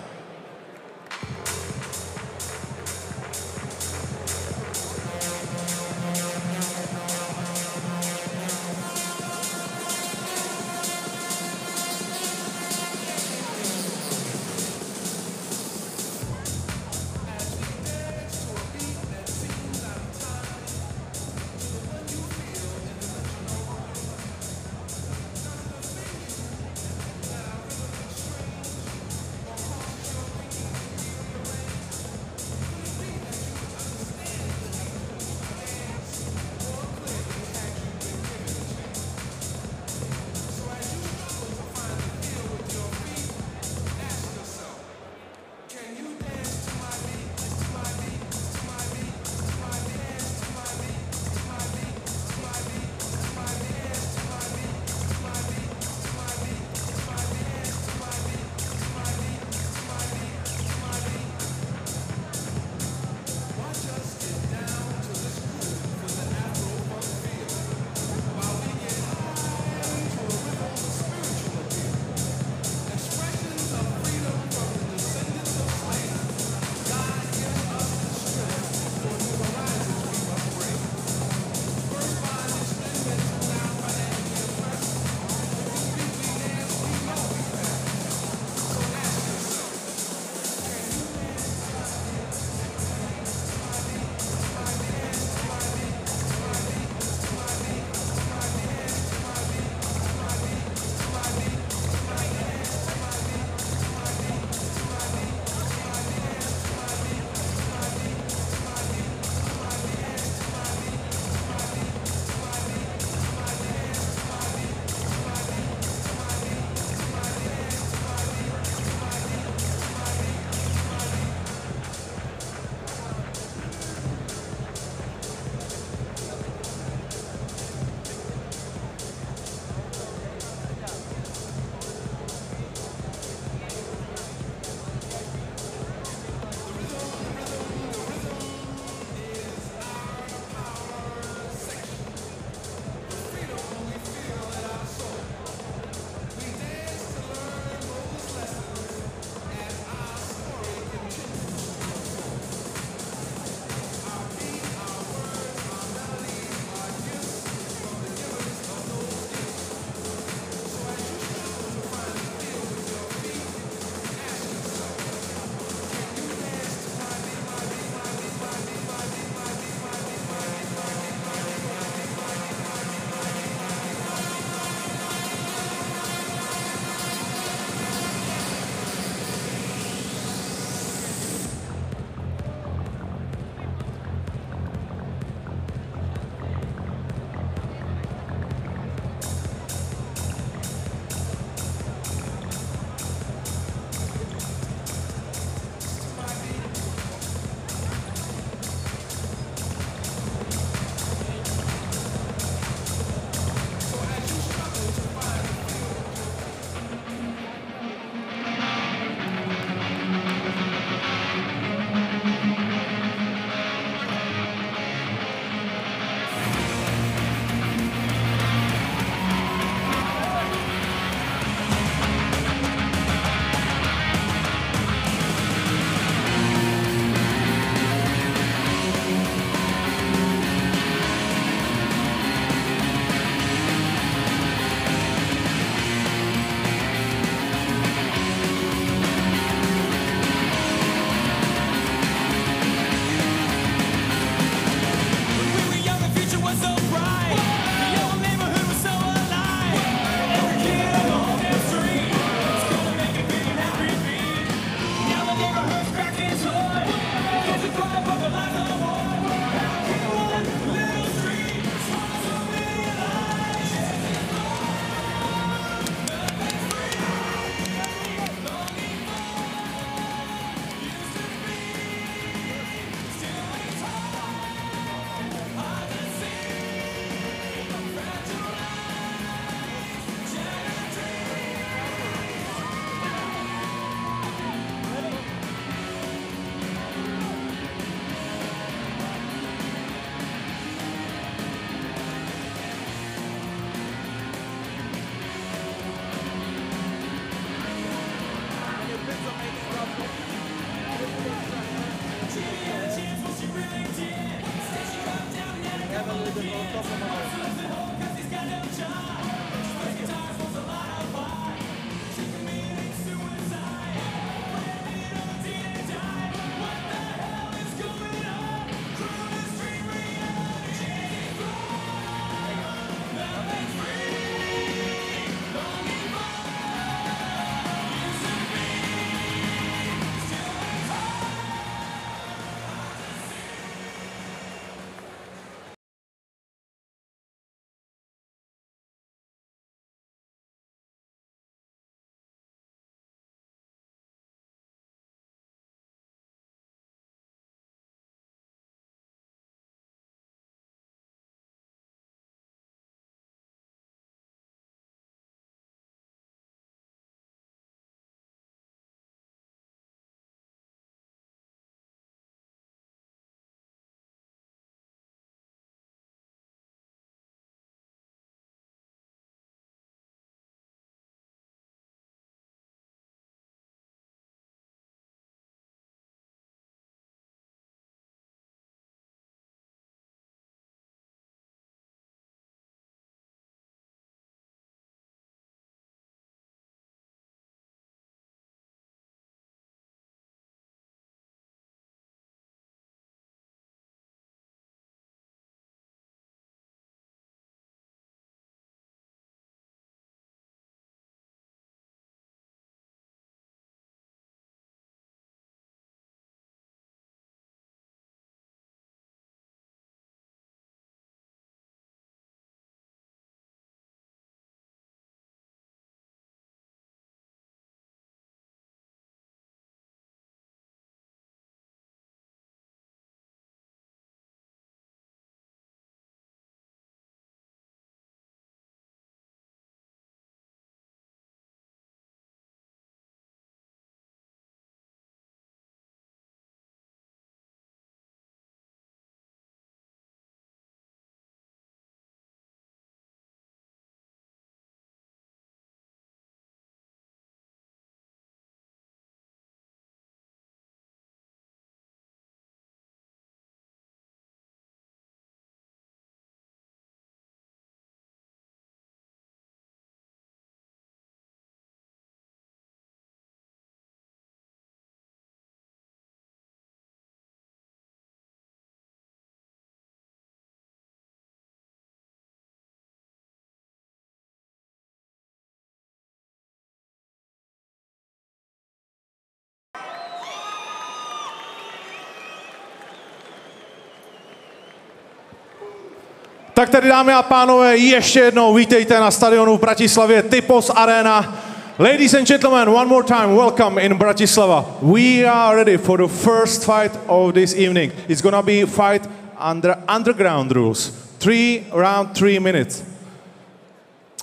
Tak tedy, dámy a pánové, ještě jednou vítejte na stadionu v Bratislavě Typos Arena. Ladies and gentlemen, one more time, welcome in Bratislava. We are ready for the first fight of this evening. It's gonna be a fight under underground rules. 3 round, 3 minutes.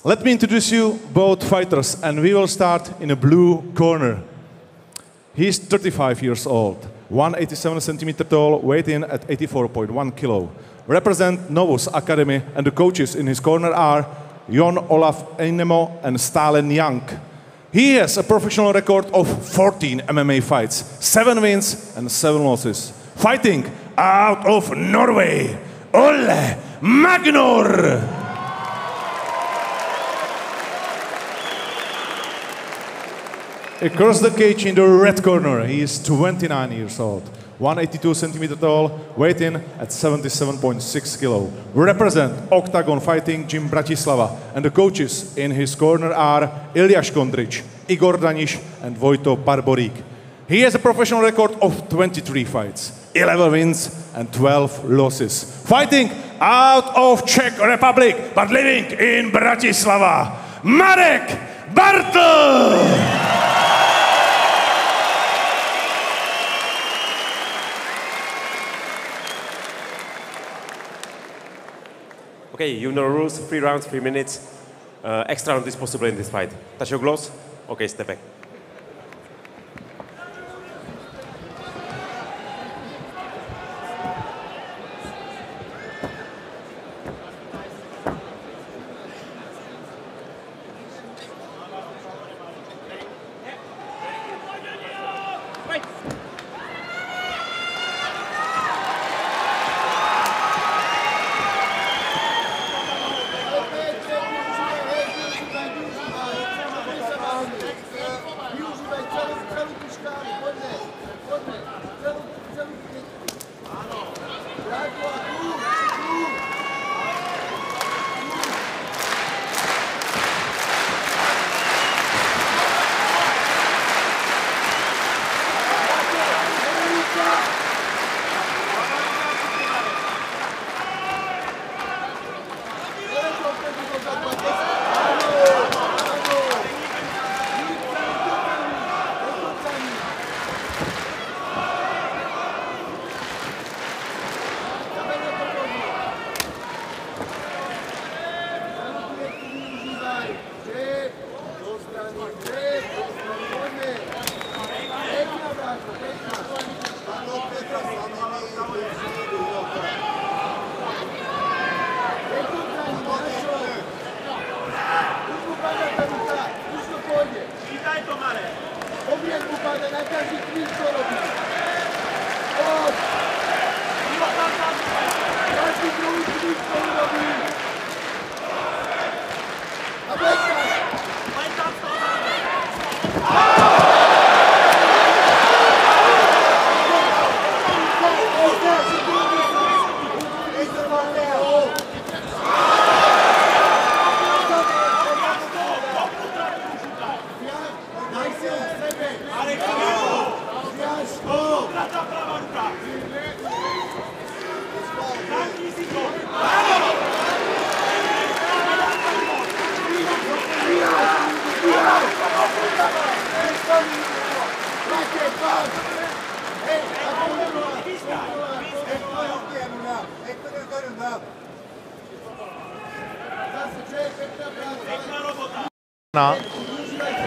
Let me introduce you both fighters, and we will start in a blue corner. He's 35 years old, 187 centimeter tall, weight in at 84.1 kilo. Represent Novus Academy, and the coaches in his corner are Jon Olaf Einemo and Stalin Young. He has a professional record of 14 MMA fights, 7 wins and 7 losses. Fighting out of Norway, Ole Magnor! Across the cage in the red corner, he is 29 years old, 182 centimeter tall, weight in at 77.6 kilo. Represent Oktagon Fighting Gym Bratislava, and the coaches in his corner are Ilja Škondrič, Igor Daniš and Vojto Barborík. He has a professional record of 23 fights, 11 wins and 12 losses. Fighting out of Czech Republic, but living in Bratislava, Marek Bartl! Okay, you know the rules, 3 rounds, 3 minutes. Extra round is possible in this fight. Touch your gloves. Okay, step back.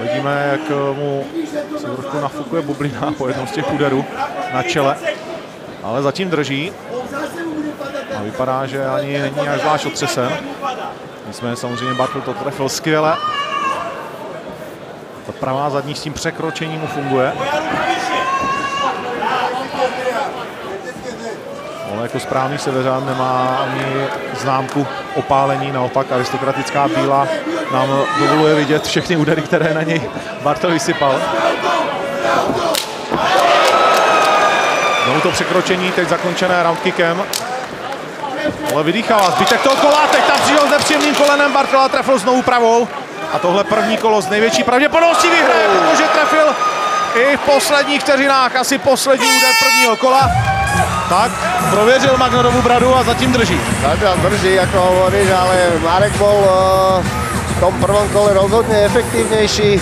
Vidíme, jak mu se trošku nafukuje bublina po jednom z těch úderů na čele, ale zatím drží. A vypadá, že ani není až zvlášť otřesen. Nicméně samozřejmě Bartl to trefil skvěle. Ta pravá zadní s tím překročením mu funguje. Ale jako správný severán nemá ani známku opálení, naopak aristokratická bílá nám dovoluje vidět všechny údery, které na něj Bartl vysypal. Znovu to překročení, teď zakončené roundkickem. Ale vydýchala zbytek toho kola, teď tam přišel s nepříjemným kolenem Bartl a trefil znovu pravou. A tohle první kolo s největší pravděpodobností vyhraje, protože trefil i v posledních vteřinách, asi poslední úder prvního kola. Tak, prověřil Magnodovu bradu a zatím drží. Zatiaľ drží, ako hovoríš, ale Marek bol v tom prvom kole rozhodne efektívnejší,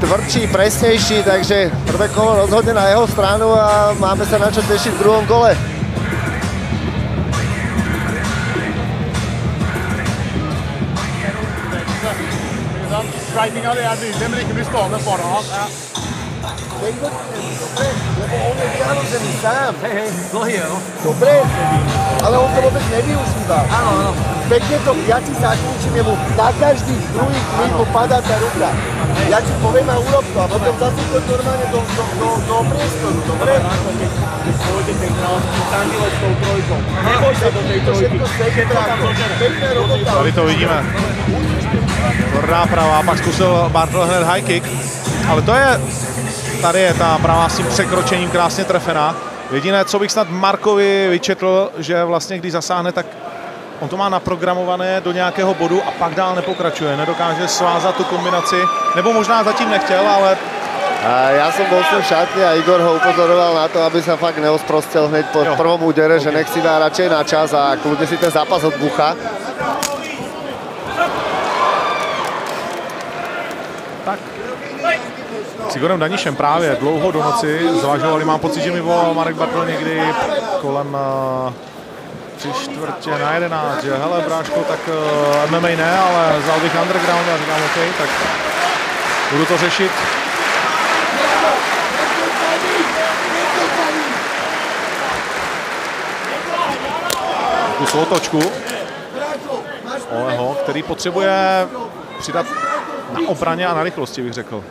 tvrdší, presnejší, takže prvé kolo rozhodne na jeho stranu a máme sa na čo tešiť v druhom kole. Striking ali Adi, ideme ikke bli stående foran han. Lebo on je vyhrozený sám. Dobre, ale on to vôbec nevyužíva. Áno. Pekne to, ja ti zakončím, jemu na každý druhý klip mu padá tá ruka. Ja ti poviem a urob to a potom zase to normálne do priestoru, dobre? Keď pôjde ten kráľovský tangilec s tou trojkou. Neboj sa do tej trojky. Pekné robota. Tady to vidíme. Tvrdá pravá, pak zkusil Bartl hned high kick, ale to je, tady je ta pravá s tím překročením krásně trefená. Jediné, co bych snad Markovi vyčetl, že vlastně když zasáhne, tak on to má naprogramované do nějakého bodu a pak dál nepokračuje, nedokáže svázat tu kombinaci, nebo možná zatím nechtěl, ale... Ja som bol v šatni a Igor ho upozoroval na to, aby sa fakt neosprostel hneď po prvom údere, že nech si dá radšej na čas a kľudne si ten zápas odbucha. Tak. S Igorem Danišem právě dlouho do noci zvažovali, mám pocit, že mi volal Marek Bartl někdy kolem 11:45, že hele bráško, tak MMA ne, ale vzal bych underground a říkám OK, tak budu to řešit. Kus otočku Oleho, který potřebuje přidat na obraně a na rychlosti, bych řekl.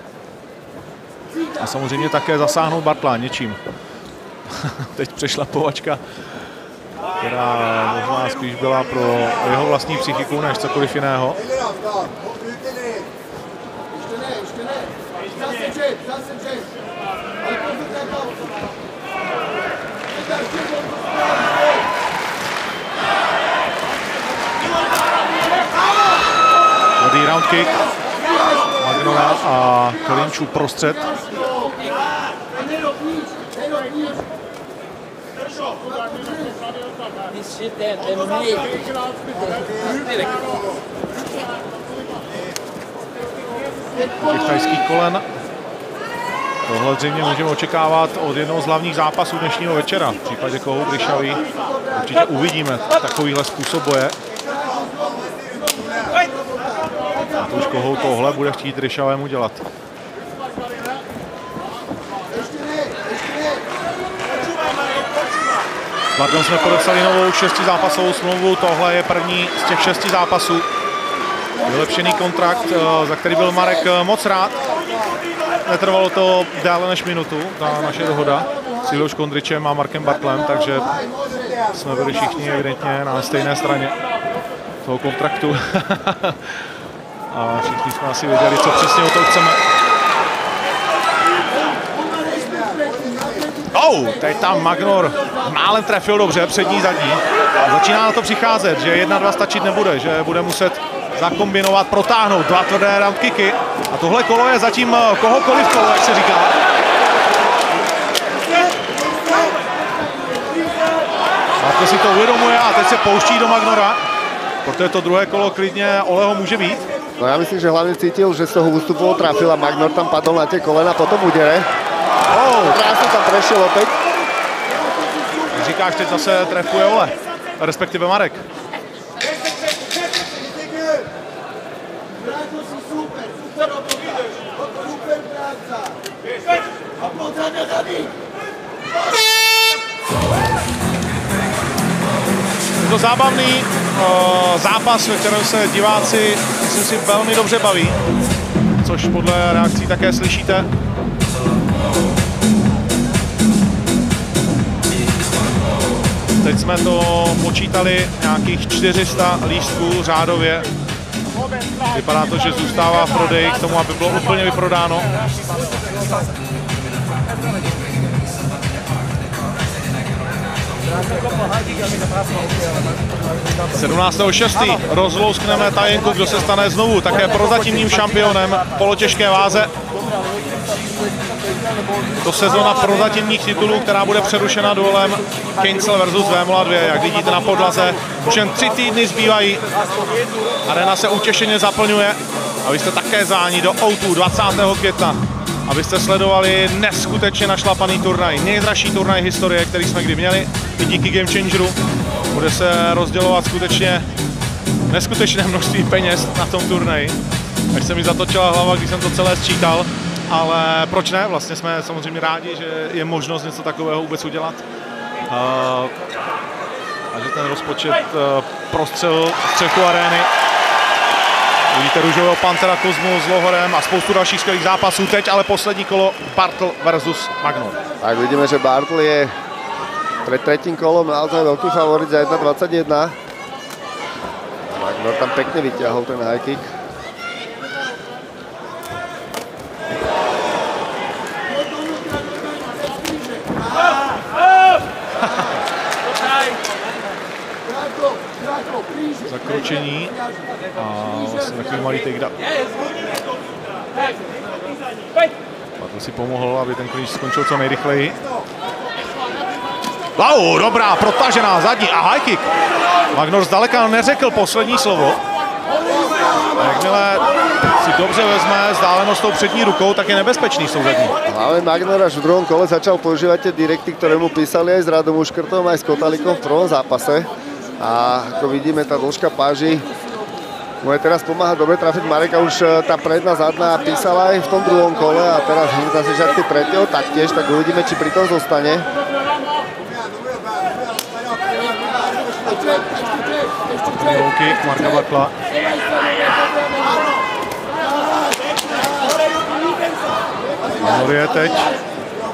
A samozřejmě také zasáhnout Bartla něčím. Teď přešlapovačka, která možná spíš byla pro jeho vlastní psychiku než cokoliv jiného. Mladý round kick Magnora a Klinč uprostřed. Těch tajských kolen. Tohle zřejmě můžeme očekávat od jednoho z hlavních zápasů dnešního večera. V případě Kohout Ryšavý určitě uvidíme takovýhle způsob boje. A to už Kohout tohle bude chtít Ryšavému dělat. S Bartlem jsme podepsali novou 6zápasovou smlouvu, tohle je první z těch 6 zápasů. Vylepšený kontrakt, za který byl Marek moc rád. Netrvalo to déle než minutu, ta naše dohoda s Ilou Škondričem a Markem Bartlem, takže jsme byli všichni evidentně na stejné straně toho kontraktu. A všichni jsme asi věděli, co přesně o to chceme. Teď tam Magnor málem trefil dobře, přední, zadní. A začíná na to přicházet, že 1-2 stačit nebude, že bude muset zakombinovat, protáhnout 2 tvrdé round kicky. A tohle kolo je zatím kohokoliv kolo, jak se říká. Bartl si to uvědomuje a teď se pouští do Magnora, protože to druhé kolo klidně Oleho může být. No já myslím, že hlavně cítil, že z toho ústupu trafil a Magnor tam padol na tie kolena po tom údere. Krásně tam prešiel opäť. Říkáš, teď zase trefuje Ole, respektive Marek. Je to zábavný zápas, ve kterém se diváci, myslím si, velmi dobře baví, což podle reakcí také slyšíte. Teď jsme to počítali nějakých 400 lístků řádově. Vypadá to, že zůstává v prodeji k tomu, aby bylo úplně vyprodáno. – 17.6. rozlouskneme tajenku, kdo se stane znovu také prozatímním šampionem v polotěžké váze. To sezona prozatímních titulů, která bude přerušena duelem Kejncel versus V02. Jak vidíte na podlaze, už jen 3 týdny zbývají. Arena se utěšeně zaplňuje a vy jste také záni do O2 20. května, abyste sledovali neskutečně našlapaný turnaj. Nejdražší turnaj historie, který jsme kdy měli, i díky Game Changeru. Bude se rozdělovat skutečně neskutečné množství peněz na tom turnaji. Až se mi zatočila hlava, když jsem to celé sčítal. Ale proč ne? Vlastně jsme samozřejmě rádi, že je možnost něco takového vůbec udělat. A že ten rozpočet prostřel střechu arény. Vidíte růžového Pantera, Kozmu s Lohorem a spoustu dalších skvělých zápasů. Teď ale poslední kolo Bartl versus Magnor. Tak vidíme, že Bartl je pred tretím kolom naozaj veľký favorit za 1.21. Magnor tam pekne vyťahol ten high kick. Zakročení a vlastně takový malý takedown. Bartl si pomohl, aby ten klíč skončil co nejrychleji. Dobrá, protažená zadní a high kick. Magnor zdaleka neřekl poslední slovo. A jakmile si dobře vezme vzdálenost tou přední rukou, tak je nebezpečný s tou zadní. Ale Magnor až v druhom kole začal používať tie direkty, ktoré mu písali aj s Radom Uškrtom, aj s Kotalikom v prvom zápase. A ako vidíme, tá dĺžka páži mu je teraz pomáhať dobre trafiť Mareka. Už tá predná zadná písala aj v tom druhom kole a teraz na začiatku tretieho taktiež, tak uvidíme, či pri tom zostane. Low kick Marka Bartla. Conor je teď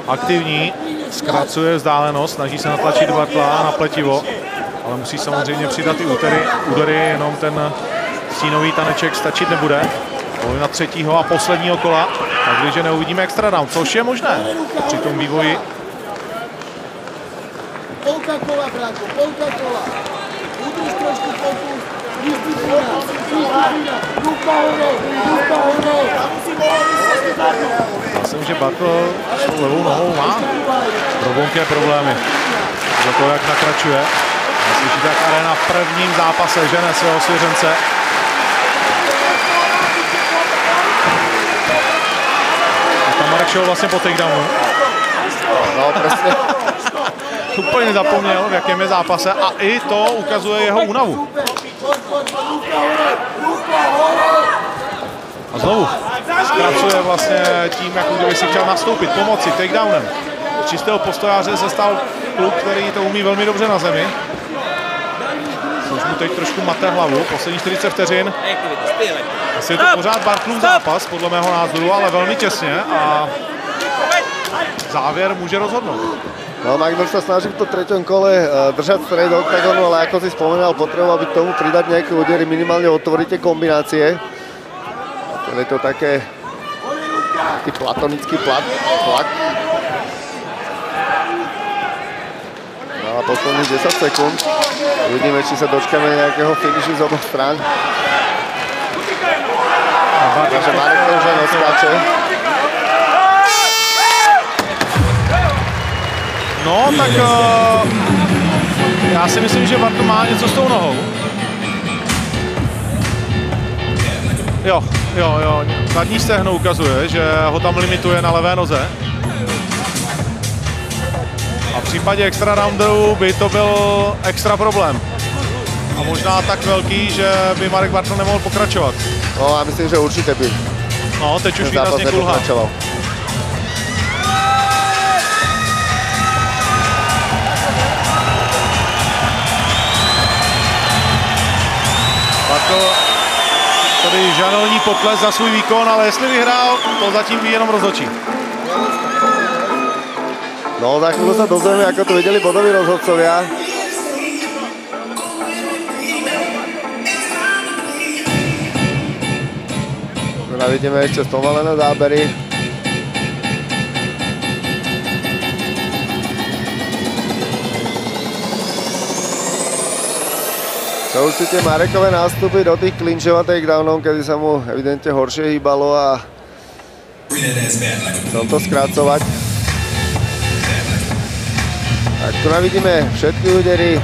aktivní, zkracuje vzdálenost, snaží se natlačit Bartla na pletivo, ale musí samozřejmě přidat i údery, jenom ten stínový taneček stačit nebude. Na třetího a posledního kola, takže neuvidíme extra round, což je možné při tom vývoji. Polka kola, bráko, polka kola. Udrž trošku fokus. Ruka hore. Já jsem, že Bartl s tou levou nohou má probonké problémy. Za to, jak nakračuje. A slyšíte, jak Arena v prvním zápase žene svého svěřence. Tam Marek šel vlastně po takedownu. No, presne. Úplně zapomněl, v jakém je zápase a i to ukazuje jeho únavu. A znovu zkracuje vlastně tím, jak kdyby si chtěl nastoupit, pomoci takedownem. Z čistého postojáře se stal kluk, který to umí velmi dobře na zemi. Což mu teď trošku mate hlavu, poslední 40 vteřin. Asi je to pořád Bartlův zápas, podle mého názoru, ale velmi těsně a závěr může rozhodnout. No, Magnus sa snaží v tom treťom kole držať stred Oktagonu, ale ako si spomenal, potreboval by k tomu pridať nejaké údery, minimálne otvoriť tie kombinácie. A je to také taký platonický tlak. No a posledných 10 sekúnd. Uvidíme, či sa dočkáme nejakého finishu z oboch strán. Takže Marek to už len odskáče. No, tak já si myslím, že Bartl má něco s tou nohou. Jo. Zadní stehno ukazuje, že ho tam limituje na levé noze. A v případě extra roundu by to byl extra problém. A možná tak velký, že by Marek Bartl nemohl pokračovat. No, já myslím, že určitě by. No, teď už výrazně kulhá. Tady žanolní pokles za svůj výkon, ale jestli vyhrál, to zatím ví jenom rozhodčí. No, za chvíľu sa dozvieme, ako to videli bodoví rozhodcovia. Teda vidíme ešte spomalené zábery. To určite Marekové nástupy do tých klinčov a takedownov, kedy sa mu evidentne horšie hýbalo a chcel to skracovať. Tak tu vidíme všetky údery.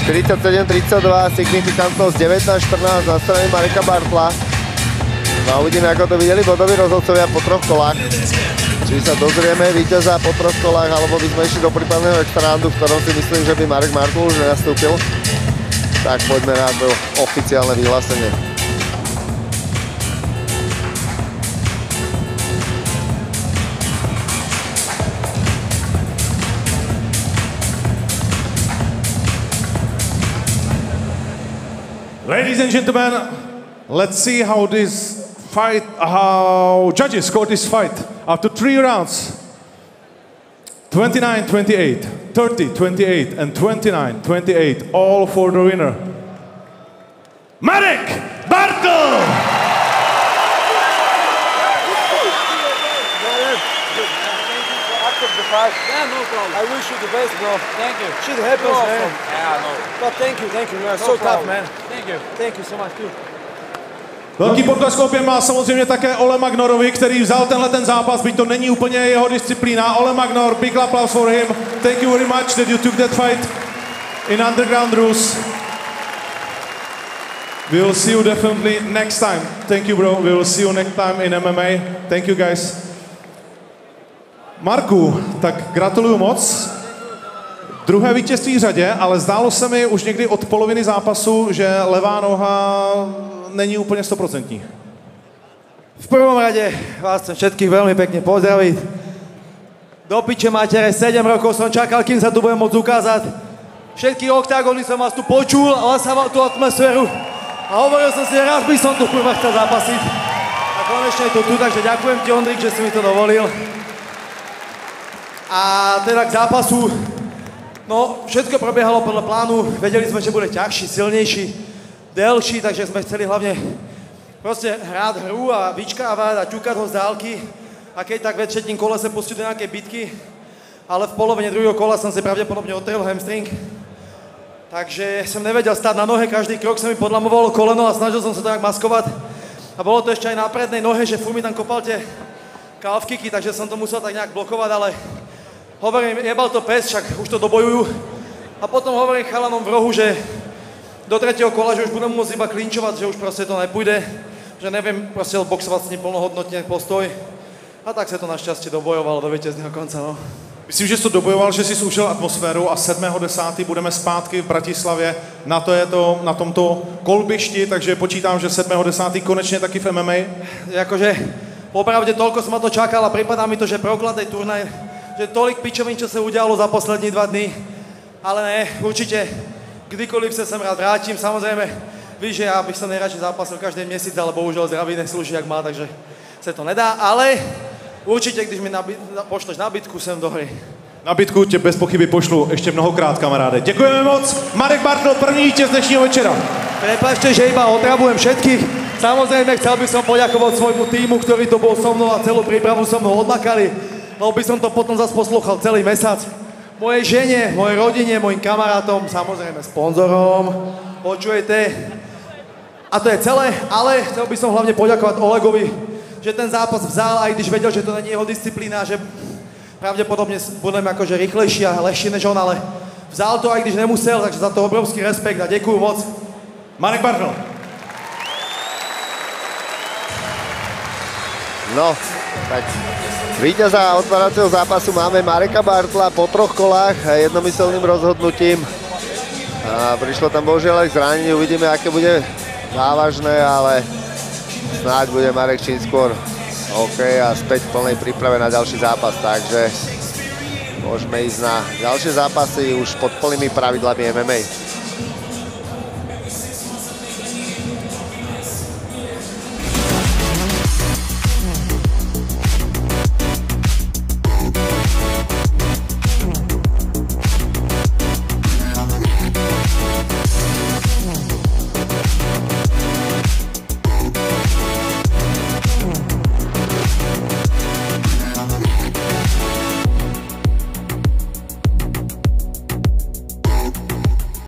47-32, signifikantnosť 19-14 na strane Mareka Bartla. No a uvidíme, ako to videli bodoví rozhodcovia po troch kolách. Či sa dozrieme víťaza po troch kolách, alebo by sme išli do prípadného extra roundu, v ktorom si myslím, že by Marek Bartl už nenastúpil. Tak poďme na to oficiálne vyhlásenie. Ladies and gentlemen, let's see how judges scored this fight after 3 rounds. 29-28, 30-28, and 29-28, all for the winner, Marek Bartl! Yeah, no problem. I wish you the best, bro. Thank you. Shit happens, man. Yeah, no. But thank you, you are so tough, man. Thank you so much, too. Velký potlesk oběma samozřejmě také Ole Magnorovi, který vzal tenhle ten zápas, byť to není úplně jeho disciplína. Ole Magnor, big applause for him. Thank you very much that you took that fight in underground rules. We will see you definitely next time. Thank you, bro. We will see you next time in MMA. Thank you, guys. Marku, tak gratuluju moc. Druhé vítězství v řadě, ale zdálo se mi už někdy od poloviny zápasu, že levá noha není úplně 100%. V prvom rade vás chcem všetkých veľmi pekne pozdraviť. Do piče matere, 7 rokov som čakal, kým sa tu budem môcť ukázať. Všetky oktagóny som vás tu počul, ale sa vám tú atmosféru. A hovoril som si, raz by som tu kurva chcel zapasiť. A konečne je to tu, takže ďakujem ti, Ondrik, že si mi to dovolil. A teda k zápasu, no všetko prebiehalo podľa plánu, vedeli sme, že bude ťažší, silnejší, delší, takže sme chceli hlavne proste hrať hru a vyčkávať a ťukať ho z dálky a keď tak ve třetím kole sa pustiť do nejakej bitky, ale v polovine druhého kola som si pravdepodobne otrel hamstring, takže som nevedel stáť na nohe, každý krok sa mi podlamovalo koleno a snažil som sa to tak maskovať a bolo to ešte aj na prednej nohe, že furt mi tam kopal tie calf kicky, takže som to musel tak nejak blokovať, ale hovorím, jebal to pes, však už to dobojujú a potom hovorím chalanom v rohu, že do tretieho kola, že už budem môcť iba klinčovať, že už proste to nepôjde, že neviem proste boxovať s ním plnohodnotne postoj a tak sa to našťastie dobojovalo do vítězného konca, no. Myslím, že jsi to dobojoval, že jsi užil atmosféru a 7.10. budeme zpátky v Bratislavě. Na to je to na tomto kolbišti, takže počítám, že 7.10. konečně taky v MMA. Jakože popravde toľko som na to čakal a pripadá mi to, že prokladej turnaj, že tolik pičovín, čo sa udialo za poslední 2 dny, ale ne, určite kdykoliv sa sem rád vrátim, samozrejme, víš, že ja bych sa nejradšej zápasil každý měsíc, ale bohužel zdraví neslúži, jak má, takže sa to nedá, ale určite, když mi pošleš na bitku, sem do hry. Na bitku tě bez pochyby pošlu ještě mnohokrát, kamaráde. Děkujeme moc. Marek Bartl, první vítěz dnešního večera. Prepáčte, že iba otravujem všetkých. Samozrejme, chcel by som poďakovať svojmu týmu, ktorý to bol so mnou a celú prípravu so mnou odmakali. No by som to potom zase poslúchal celý mesiac. Mojej žene, mojej rodine, mojim kamarátom, samozrejme sponzorom. Počujete? A to je celé, ale chcel by som hlavne poďakovať Olegovi, že ten zápas vzal, aj když vedel, že to není jeho disciplína, že pravdepodobne budem akože rýchlejší a lehší než on, ale vzal to, aj když nemusel, takže za to obrovský respekt a ďakujem moc. Marek Bartl. No, tak víťaza otváracieho zápasu máme Mareka Bartla po 3 kolách jednomyselným rozhodnutím. A prišlo tam bohužiaľ aj zranenie, uvidíme, aké bude závažné, ale snáď bude Marek čím skôr OK a späť v plnej príprave na ďalší zápas, takže môžeme ísť na ďalšie zápasy už pod plnými pravidlami MMA.